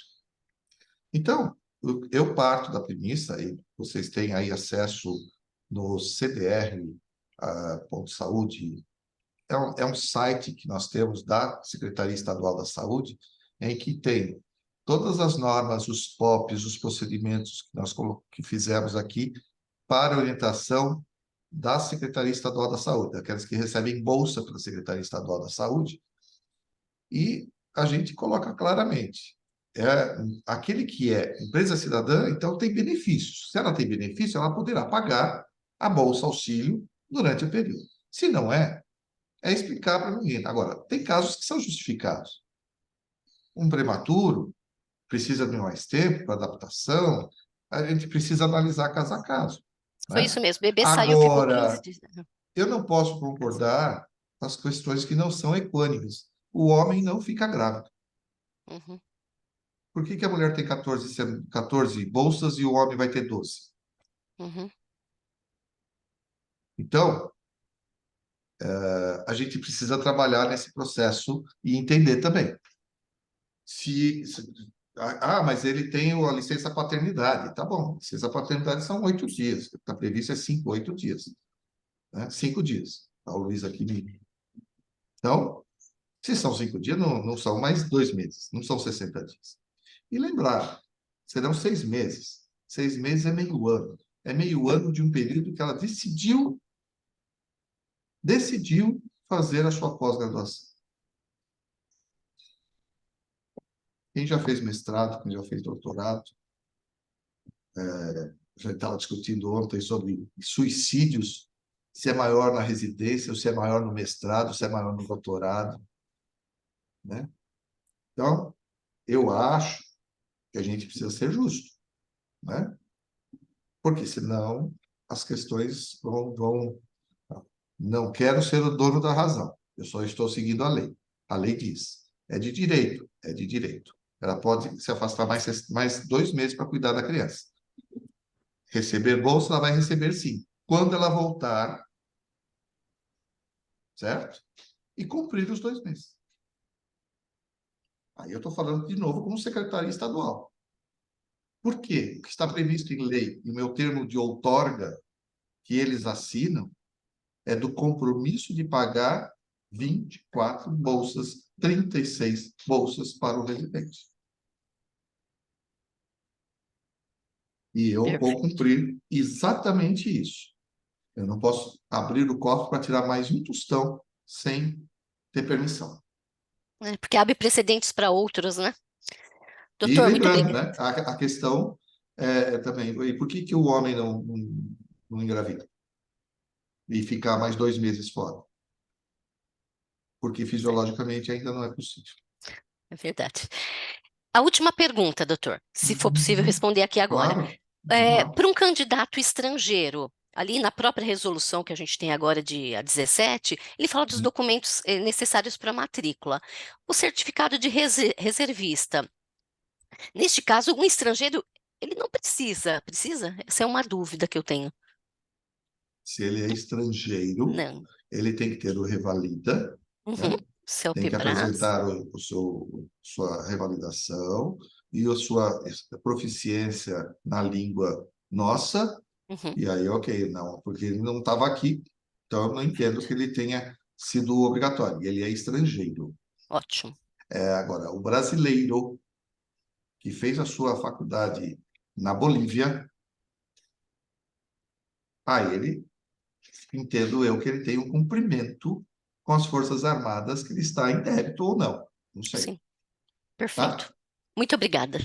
Então, eu parto da premissa, e vocês têm aí acesso no CDR.saúde, é um site que nós temos da Secretaria Estadual da Saúde, em que tem todas as normas, os POPs, os procedimentos que nós que fizemos aqui para orientação da Secretaria Estadual da Saúde, aquelas que recebem bolsa pela Secretaria Estadual da Saúde, e a gente coloca claramente, aquele que é empresa cidadã, então tem benefícios. Se ela tem benefício, ela poderá pagar a bolsa auxílio durante o período. Se não é explicar para ninguém. Agora, tem casos que são justificados. Um prematuro precisa de mais tempo para adaptação, a gente precisa analisar caso a caso, Foi né? isso mesmo, o bebê saiu, ficou 15 Agora, dias. eu não posso concordar com as questões que não são equânimes. O homem não fica grávido. Uhum, Por que a mulher tem 14 bolsas e o homem vai ter 12? uhum. Então, a gente precisa trabalhar nesse processo e entender também. Mas ele tem a licença paternidade. Tá bom, licença paternidade são 8 dias. Está previsto 5, 8 dias. Né? 5 dias. A Luísa aqui me... Então, se são 5 dias, não são mais 2 meses, não são 60 dias. E lembrar, serão 6 meses. 6 meses é meio ano. É meio ano de um período que ela decidiu fazer a sua pós-graduação. Quem já fez mestrado, quem já fez doutorado, já estava discutindo ontem sobre suicídios, se é maior na residência, ou se é maior no mestrado, se é maior no doutorado, né? Então, eu acho que a gente precisa ser justo, né? Porque senão as questões vão... Não quero ser o dono da razão, eu só estou seguindo a lei. A lei diz, é de direito, é de direito. Ela pode se afastar mais 2 meses para cuidar da criança. Receber bolsa, ela vai receber sim. Quando ela voltar, certo? E cumprir os 2 meses. Aí eu estou falando de novo como secretaria estadual. Por quê? O que está previsto em lei, e o meu termo de outorga, que eles assinam, é do compromisso de pagar 24 bolsas, 36 bolsas para o residente. E eu vou Perfeito. cumprir exatamente isso. Eu não posso abrir o cofre para tirar mais um tostão sem ter permissão. Porque abre precedentes para outros, né? E Doutor, muito lembrando, obrigada. né, a questão também, e por que o homem não engravida? E ficar mais 2 meses fora? Porque fisiologicamente ainda não é possível. É verdade. A última pergunta, doutor, se for possível responder aqui agora. Claro, vamos lá. Para um candidato estrangeiro, ali na própria resolução que a gente tem agora de a 17, ele fala dos documentos necessários para a matrícula. O certificado de reservista. Neste caso, um estrangeiro, ele não precisa. Precisa? Essa é uma dúvida que eu tenho. Se ele é estrangeiro, Não. ele tem que ter o Revalida, Uhum. né? Tem que CELPE-BRAS. apresentar sua revalidação e a sua proficiência na língua nossa. Uhum. E aí, ok, não, porque ele não estava aqui, Então, eu não entendo que ele tenha sido obrigatório. Ele é estrangeiro. Ótimo. Agora, o brasileiro que fez a sua faculdade na Bolívia, ele, entendo eu, que ele tem um cumprimento com as Forças Armadas, que ele está em débito ou não. Não sei. Sim. Tá? Perfeito. Muito obrigada.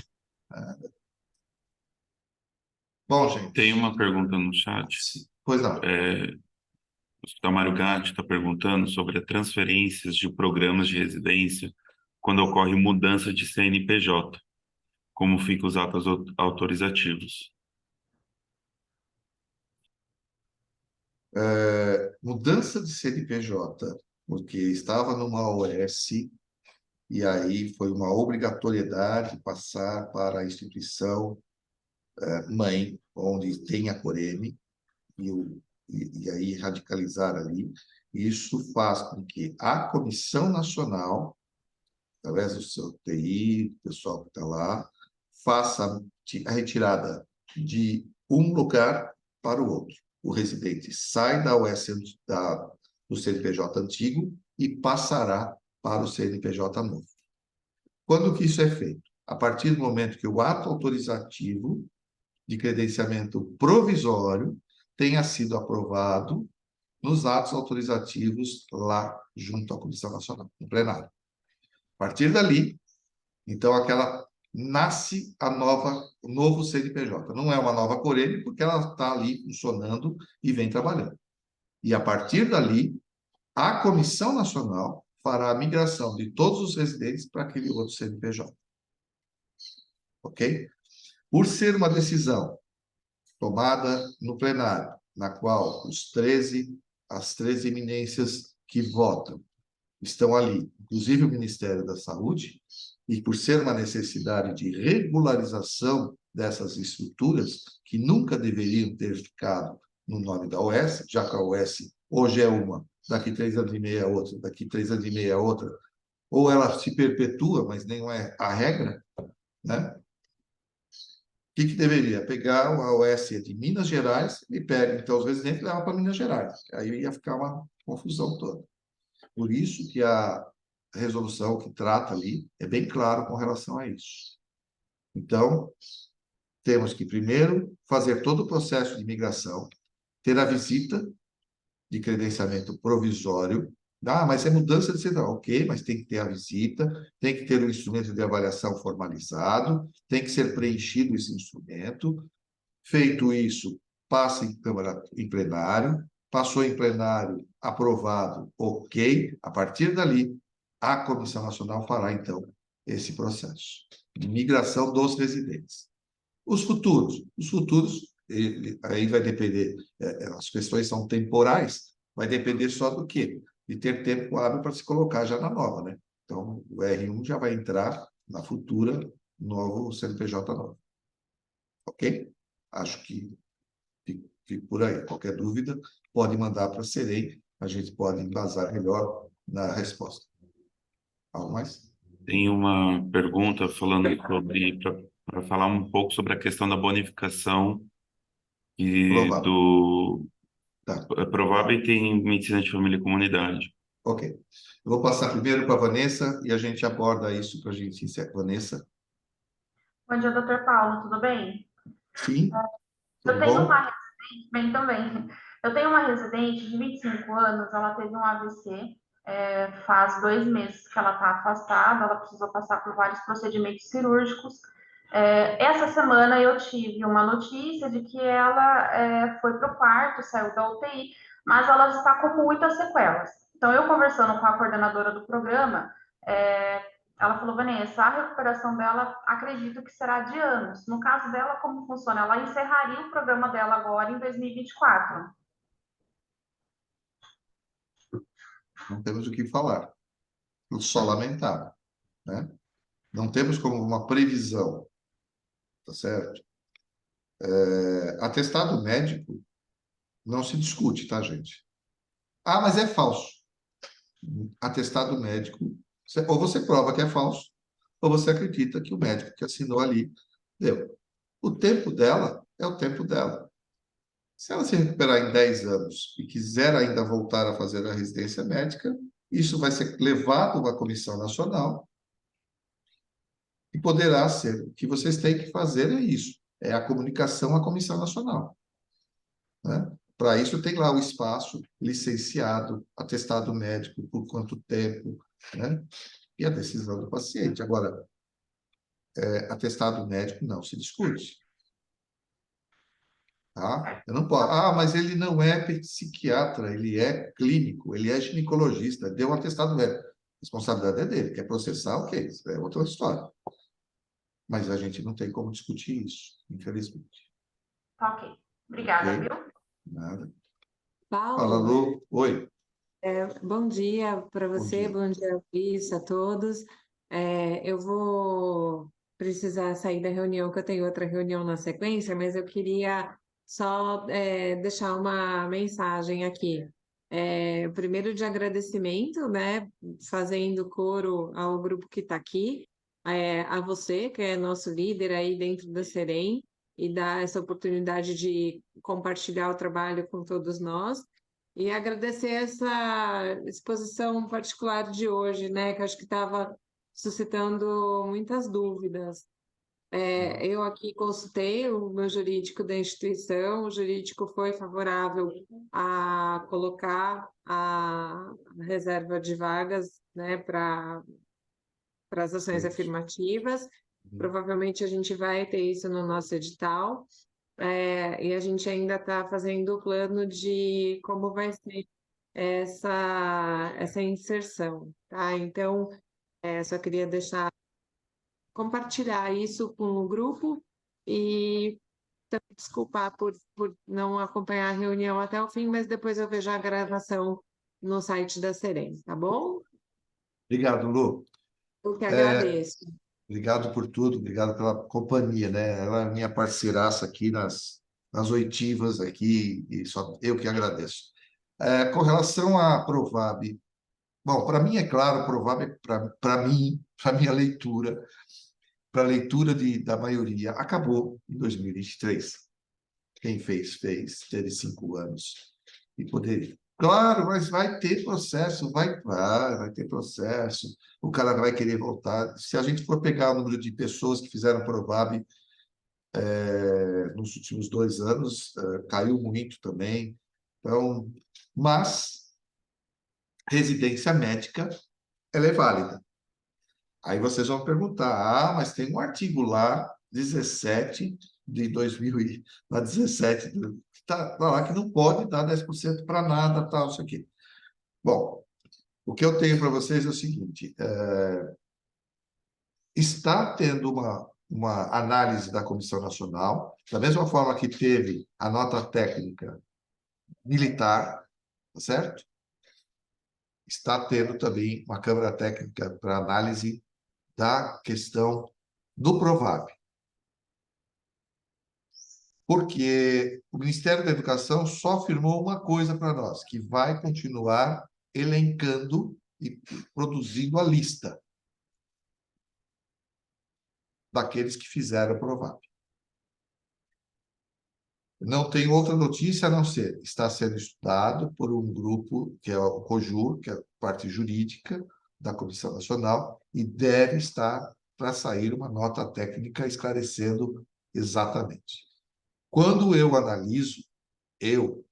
Bom, gente. Tem uma pergunta no chat. Pois não. O Hospital Mário Gatti está perguntando sobre as transferências de programas de residência quando ocorre mudança de CNPJ. Como ficam os atos autorizativos? Mudança de CNPJ, porque estava numa OS e aí foi uma obrigatoriedade passar para a instituição mãe, onde tem a Coreme, e aí radicalizar ali. Isso faz com que a Comissão Nacional, através do seu TI, do pessoal que está lá, faça a retirada de um lugar para o outro. O residente sai da OS do CNPJ antigo e passará para o CNPJ novo. Quando que isso é feito? A partir do momento que o ato autorizativo de credenciamento provisório tenha sido aprovado nos atos autorizativos lá junto à Comissão Nacional, no plenário. A partir dali, então, nasce o novo CNPJ. Não é uma nova Coreme, porque ela está ali funcionando e vem trabalhando. E a partir dali, a Comissão Nacional fará a migração de todos os residentes para aquele outro CNPJ. Ok? Por ser uma decisão tomada no plenário, na qual as 13 eminências que votam estão ali, inclusive o Ministério da Saúde, e por ser uma necessidade de regularização dessas estruturas, que nunca deveriam ter ficado no nome da OS, já que a OS hoje é uma, daqui 3 anos e meio é outra, daqui 3 anos e meio é outra, ou ela se perpetua, mas nem é a regra, né? O que deveria? Pegar a OS de Minas Gerais e pega, então, os residentes levam para Minas Gerais. Aí ia ficar uma confusão toda. Por isso que a resolução que trata ali é bem claro com relação a isso. Então, temos que, primeiro, fazer todo o processo de imigração, ter a visita de credenciamento provisório. Mas é mudança de central. Ok, mas tem que ter a visita, tem que ter o instrumento de avaliação formalizado, tem que ser preenchido esse instrumento. Feito isso, passa em plenário, passou em plenário, aprovado, ok. A partir dali, a Comissão Nacional fará, então, esse processo de migração dos residentes. Os futuros, aí vai depender, as questões são temporais, vai depender só do quê? De ter tempo hábil para se colocar já na nova, né? Então, o R1 já vai entrar na futura novo CNPJ novo. Ok? Acho que fique por aí. Qualquer dúvida, pode mandar para a Serei, a gente pode embasar melhor na resposta. Algo mais? Tem uma pergunta falando sobre, para falar um pouco sobre a questão da bonificação e Provável. Tá. É provável e tem medicina de família e comunidade. Ok. Eu vou passar primeiro para a Vanessa e a gente aborda isso para a gente encerrar. Vanessa? Bom dia, doutor Paulo, tudo bem? Sim. Eu tenho uma residente, bem também. Eu tenho uma residente de 25 anos, ela teve um AVC, faz 2 meses que ela está afastada, ela precisou passar por vários procedimentos cirúrgicos. Essa semana eu tive uma notícia de que ela foi para o quarto, saiu da UTI, mas ela está com muitas sequelas. Então, eu conversando com a coordenadora do programa, ela falou, Vanessa, a recuperação dela, acredito que será de anos. No caso dela, como funciona? Ela encerraria o programa dela agora em 2024. Não temos o que falar. Só lamentar, né? Não temos como uma previsão, tá certo? Atestado médico não se discute, tá, gente? Mas é falso. Atestado médico, ou você prova que é falso, ou você acredita que o médico que assinou ali deu. O tempo dela é o tempo dela. Se ela se recuperar em 10 anos e quiser ainda voltar a fazer a residência médica, isso vai ser levado à Comissão Nacional e poderá ser. O que vocês têm que fazer é isso, é a comunicação à Comissão Nacional, né? Para isso tem lá o espaço, licenciado, atestado médico, por quanto tempo, né? E a decisão do paciente. Agora, atestado médico não se discute. Tá? Eu não posso. Ah, mas ele não é psiquiatra, ele é clínico, ele é ginecologista, deu um atestado médico. A responsabilidade é dele, quer processar, ok, isso é outra história. Mas a gente não tem como discutir isso, infelizmente. Ok. Obrigada, Ok? viu? Nada. Fala, Paulo, Lu. Oi. bom dia para Bom você, dia. bom dia, Luiz, a todos. Eu vou precisar sair da reunião, que eu tenho outra reunião na sequência, mas eu queria só deixar uma mensagem aqui. Primeiro de agradecimento, né, fazendo coro ao grupo que está aqui, a você, que é nosso líder aí dentro da Serem, e dar essa oportunidade de compartilhar o trabalho com todos nós. E agradecer essa exposição particular de hoje, né, que acho que estava suscitando muitas dúvidas. Eu aqui consultei o meu jurídico da instituição, o jurídico foi favorável a colocar a reserva de vagas, né, para as ações afirmativas. Provavelmente a gente vai ter isso no nosso edital. E a gente ainda está fazendo o plano de como vai ser essa inserção, tá? Então, só queria compartilhar isso com o grupo e também desculpar por não acompanhar a reunião até o fim, mas depois eu vejo a gravação no site da Serem, tá bom? Obrigado, Lu. Eu que agradeço. Obrigado por tudo, obrigado pela companhia, né? Ela é minha parceiraça aqui nas oitivas aqui, e só eu que agradeço. Com relação à Provab, bom, para mim é claro, Provab, para mim, para minha leitura, para a leitura da maioria, acabou em 2023. Quem fez, teve 5 anos e poderia. Claro, mas vai ter processo, vai ter processo. O cara vai querer voltar. Se a gente for pegar o número de pessoas que fizeram Provab nos últimos 2 anos, caiu muito também. Então, mas residência médica, ela é válida. Aí vocês vão perguntar, mas tem um artigo lá, 17 de 2017, está lá que não pode dar 10% para nada, tal, isso aqui. Bom, o que eu tenho para vocês é o seguinte, está tendo uma análise da Comissão Nacional, da mesma forma que teve a nota técnica militar, tá certo? Está tendo também uma Câmara Técnica para análise da questão do Provab. Porque o Ministério da Educação só afirmou uma coisa para nós, que vai continuar elencando e produzindo a lista daqueles que fizeram Provab. Não tem outra notícia a não ser, está sendo estudado por um grupo, que é o COJUR, que é a parte jurídica da Comissão Nacional, e deve estar para sair uma nota técnica esclarecendo exatamente. Quando eu analiso,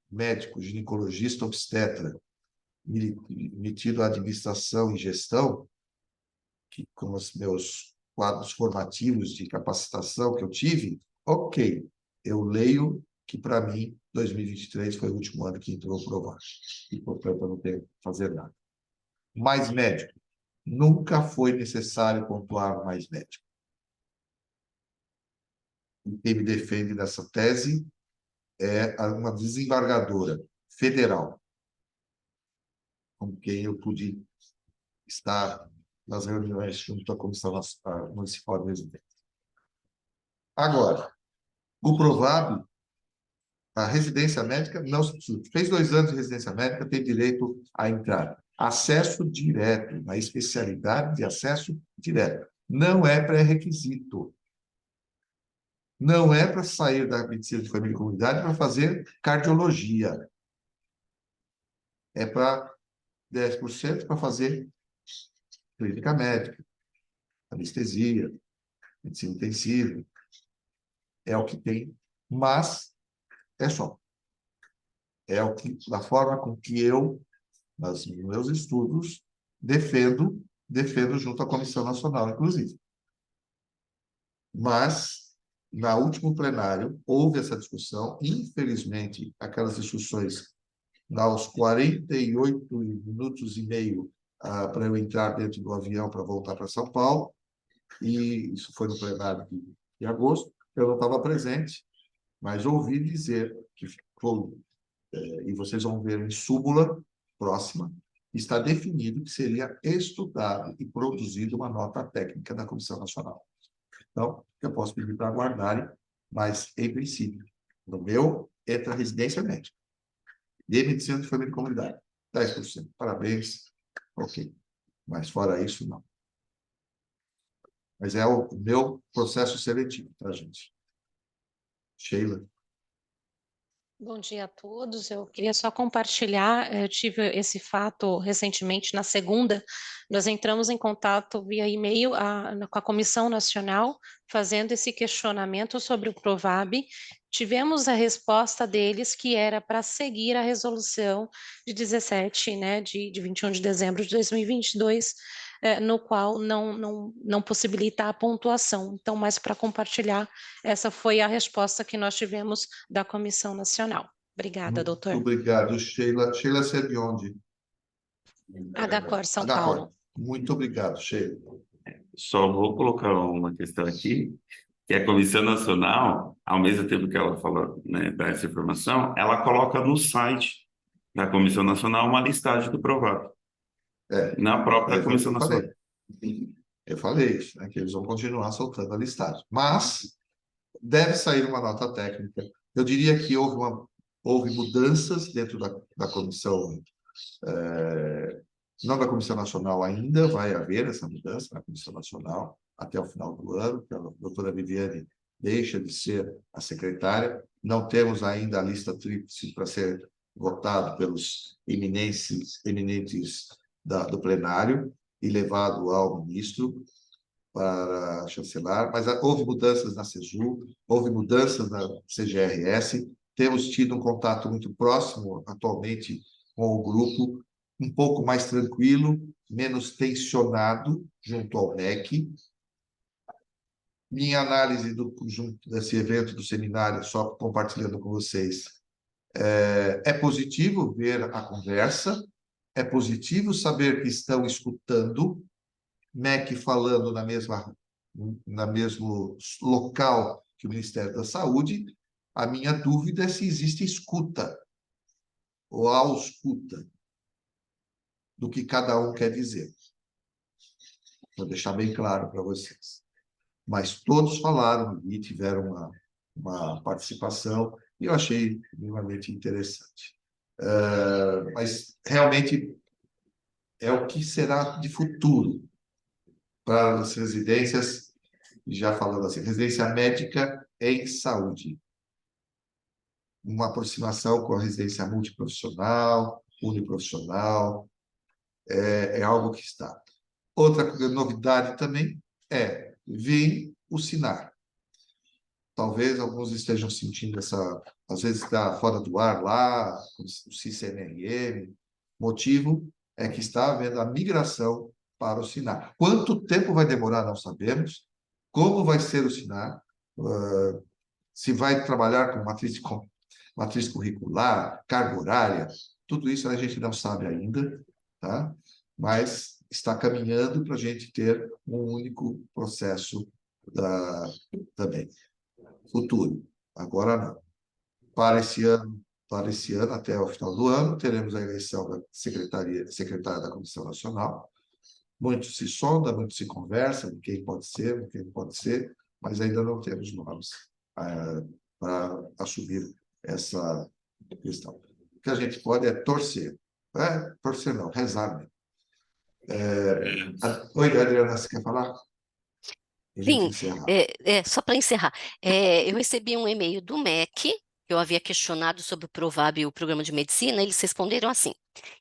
médico, ginecologista, obstetra, metido à administração e gestão, que, com os meus quadros formativos de capacitação que eu tive, ok, eu leio que, para mim, 2023 foi o último ano que entrou o Provab. E, portanto, eu não tenho que fazer nada. Mais médico. Nunca foi necessário pontuar mais médico. E quem me defende nessa tese é uma desembargadora federal, com quem eu pude estar nas reuniões junto à Comissão Municipal de Residência. Agora, o Provab, a residência médica não substitui. Fez 2 anos de residência médica, tem direito a entrar. Acesso direto, uma especialidade de acesso direto. Não é pré-requisito. Não é para sair da medicina de família e comunidade para fazer cardiologia. É para 10% para fazer clínica médica, anestesia, medicina intensiva. É o que tem, mas é só. É o que, da forma com que eu, nos meus estudos, defendo junto à Comissão Nacional, inclusive. Mas, na último plenário, houve essa discussão. Infelizmente, aquelas discussões, aos 48 minutos e meio para eu entrar dentro do avião para voltar para São Paulo, e isso foi no plenário de agosto, eu não estava presente, mas ouvi dizer que ficou, e vocês vão ver em súmula próxima, está definido que seria estudado e produzido uma nota técnica da Comissão Nacional. Então, eu posso pedir para aguardarem, mas, em princípio, no meu, entra residência médica. De medicina de família e comunidade, 10%. Parabéns, ok. Mas, fora isso, não. Mas é o meu processo seletivo, tá, gente? Sheila. Bom dia a todos. Eu queria só compartilhar, eu tive esse fato recentemente, na segunda, nós entramos em contato via e-mail com a Comissão Nacional, fazendo esse questionamento sobre o Provab. Tivemos a resposta deles que era para seguir a resolução de 17, né, de 21 de dezembro de 2022, no qual não possibilita a pontuação. Então, mais para compartilhar, essa foi a resposta que nós tivemos da Comissão Nacional. Obrigada, doutor. Muito obrigado, Sheila. Sheila, você é de onde? HCOR, São HCOR. Paulo. Muito obrigado, Sheila. Só vou colocar uma questão aqui, que a Comissão Nacional, ao mesmo tempo que ela fala, né, dá essa informação, ela coloca no site da Comissão Nacional uma listagem do Provab. Na própria Comissão Nacional. Eu falei isso, né, que eles vão continuar soltando a listagem. Mas deve sair uma nota técnica. Eu diria que houve mudanças dentro da comissão, não da Comissão Nacional ainda, vai haver essa mudança na Comissão Nacional até o final do ano, que a doutora Viviane deixa de ser a secretária. Não temos ainda a lista tríplice para ser votado pelos eminentes do plenário e levado ao ministro para chancelar, mas houve mudanças na CESU, houve mudanças na CGRS, temos tido um contato muito próximo atualmente com o grupo, um pouco mais tranquilo, menos tensionado junto ao MEC. Minha análise do conjunto desse evento, do seminário, só compartilhando com vocês, é positivo ver a conversa, é positivo saber que estão escutando, MEC falando na mesmo local que o Ministério da Saúde. A minha dúvida é se existe escuta ou ausculta do que cada um quer dizer. Vou deixar bem claro para vocês. Mas todos falaram e tiveram uma participação e eu achei minimamente interessante. Mas realmente é o que será de futuro para as residências, já falando assim, residência médica em saúde. Uma aproximação com a residência multiprofissional, uniprofissional, é algo que está. Outra novidade também vir o SINAR. Talvez alguns estejam sentindo às vezes está fora do ar lá, o CICNRM. Motivo é que está havendo a migração para o SINAR. Quanto tempo vai demorar, não sabemos. Como vai ser o SINAR? Se vai trabalhar com matriz curricular, carga horária, tudo isso a gente não sabe ainda, tá? Mas está caminhando para a gente ter um único processo também. Futuro. Agora não. Para esse ano, até o final do ano, teremos a eleição da secretária da Comissão Nacional. Muito se sonda, muito se conversa de quem pode ser, de quem não pode ser, mas ainda não temos nomes para assumir essa questão. O que a gente pode é torcer. Torcer não, rezar mesmo. Oi, Adriana, você quer falar? Para a gente Sim, encerrar. só para encerrar, eu recebi um e-mail do MEC, que eu havia questionado sobre o Provab e o programa de medicina, eles responderam assim: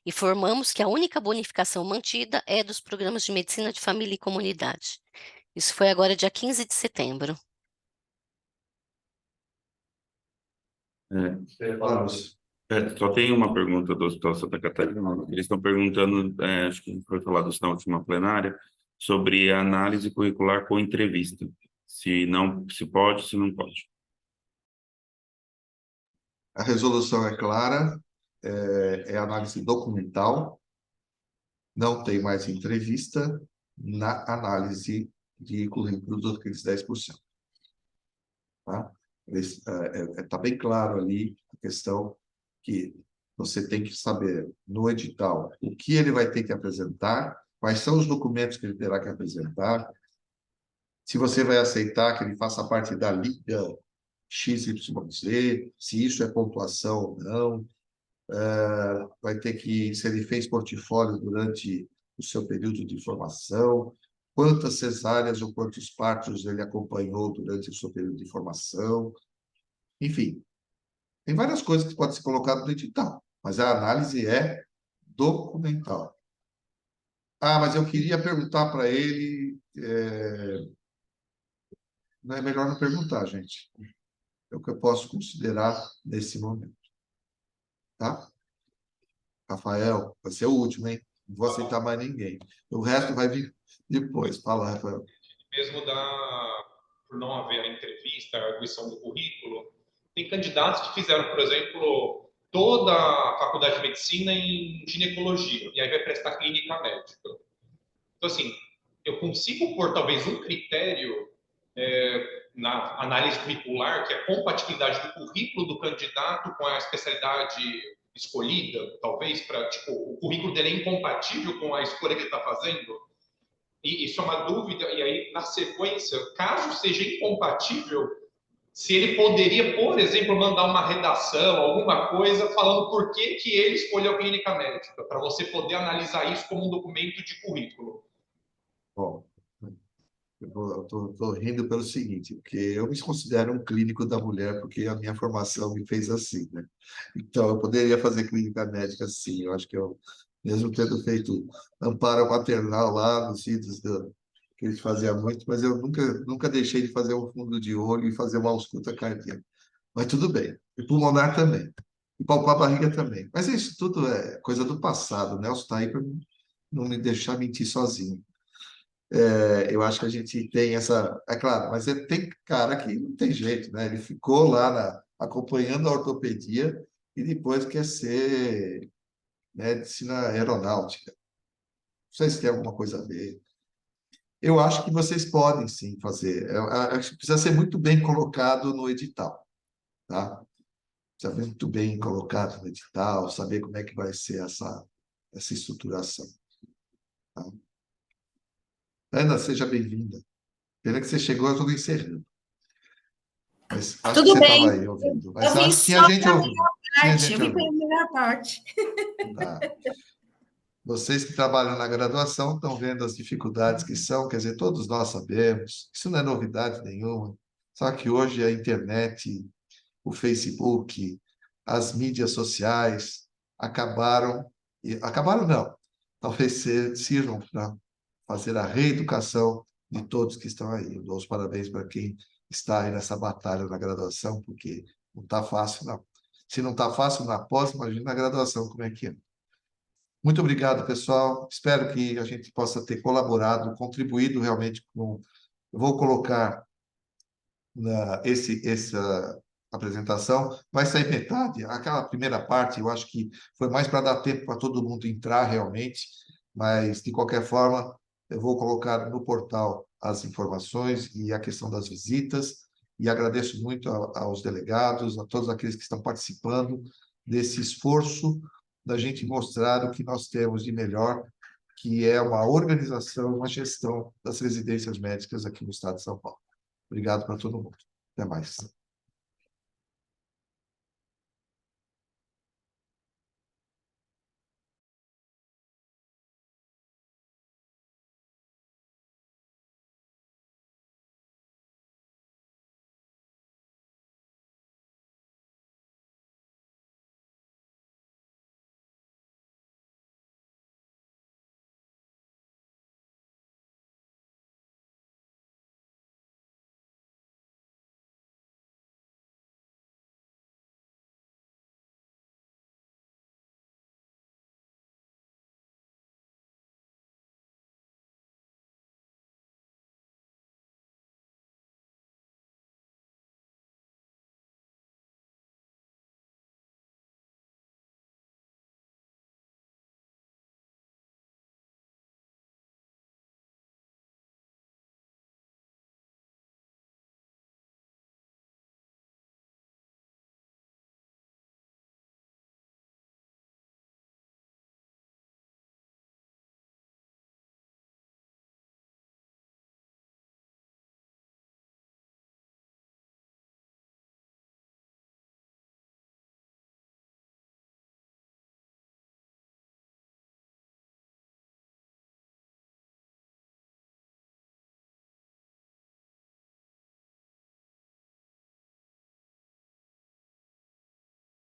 informamos que a única bonificação mantida é dos programas de medicina de família e comunidade. Isso foi agora dia 15 de setembro. Vamos. Só tem uma pergunta do Hospital Santa Catarina. Eles estão perguntando, acho que foi falado isso na última plenária, sobre a análise curricular com entrevista. Se não, se pode, se não pode. A resolução é clara, é análise documental, não tem mais entrevista na análise de currículo daqueles 10%. Tá? Está bem claro ali a questão que você tem que saber no edital o que ele vai ter que apresentar, quais são os documentos que ele terá que apresentar, se você vai aceitar que ele faça parte da liga XYZ, se isso é pontuação ou não, vai ter que, se ele fez portfólio durante o seu período de formação, quantas cesáreas ou quantos partos ele acompanhou durante o seu período de formação, enfim, tem várias coisas que podem ser colocadas no edital, mas a análise é documental. Mas eu queria perguntar para ele... Não é melhor não perguntar, gente. É o que eu posso considerar nesse momento. Tá? Rafael, vai ser o último, hein? Não vou aceitar mais ninguém. O resto vai vir depois. Fala, Rafael. Mesmo por não haver a entrevista, a arguição do currículo, tem candidatos que fizeram, por exemplo, toda a faculdade de medicina em ginecologia, e aí vai prestar clínica médica. Então, assim, eu consigo pôr talvez um critério na análise curricular, que é a compatibilidade do currículo do candidato com a especialidade escolhida, talvez, para, tipo, o currículo dele é incompatível com a escolha que ele está fazendo. E isso é uma dúvida, e aí, na sequência, caso seja incompatível, se ele poderia, por exemplo, mandar uma redação, alguma coisa, falando por que ele escolheu a clínica médica, para você poder analisar isso como um documento de currículo. Bom, eu estou rindo pelo seguinte, porque eu me considero um clínico da mulher, porque a minha formação me fez assim, né? Então, eu poderia fazer clínica médica, sim. Eu acho que eu, mesmo tendo feito amparo maternal lá nos sítios que eles faziam muito, mas eu nunca deixei de fazer um fundo de olho e fazer uma ausculta cardíaca. Mas tudo bem. E pulmonar também. E palpar a barriga também. Mas isso tudo é coisa do passado. O Nelson está aí para não me deixar mentir sozinho. Eu acho que a gente tem essa... É claro, mas tem cara que não tem jeito, né? Ele ficou lá acompanhando a ortopedia e depois quer ser medicina aeronáutica. Não sei se tem alguma coisa a ver. Eu acho que vocês podem, sim, fazer. Acho que precisa ser muito bem colocado no edital, tá? Precisa ser muito bem colocado no edital, saber como é que vai ser essa estruturação. Tá? Ana, seja bem-vinda. Pena que você chegou, eu estou encerrando. Mas acho que você estava aí ouvindo. Mas eu vim acho que tinha gente ouvindo. Eu vim pela primeira parte. Tá. Vocês que trabalham na graduação estão vendo as dificuldades que são, quer dizer, todos nós sabemos, isso não é novidade nenhuma. Só que hoje a internet, o Facebook, as mídias sociais acabaram não, talvez sirvam para fazer a reeducação de todos que estão aí. Eu dou os parabéns para quem está aí nessa batalha na graduação, porque não está fácil, não. Se não está fácil na pós, imagina na graduação como é que é. Muito obrigado, pessoal. Espero que a gente possa ter colaborado, contribuído realmente com... Eu vou colocar essa apresentação, vai sair metade. Aquela primeira parte, eu acho que foi mais para dar tempo para todo mundo entrar realmente, mas, de qualquer forma, eu vou colocar no portal as informações e a questão das visitas, e agradeço muito aos delegados, a todos aqueles que estão participando desse esforço da gente mostrar o que nós temos de melhor, que é uma organização, uma gestão das residências médicas aqui no estado de São Paulo. Obrigado para todo mundo. Até mais.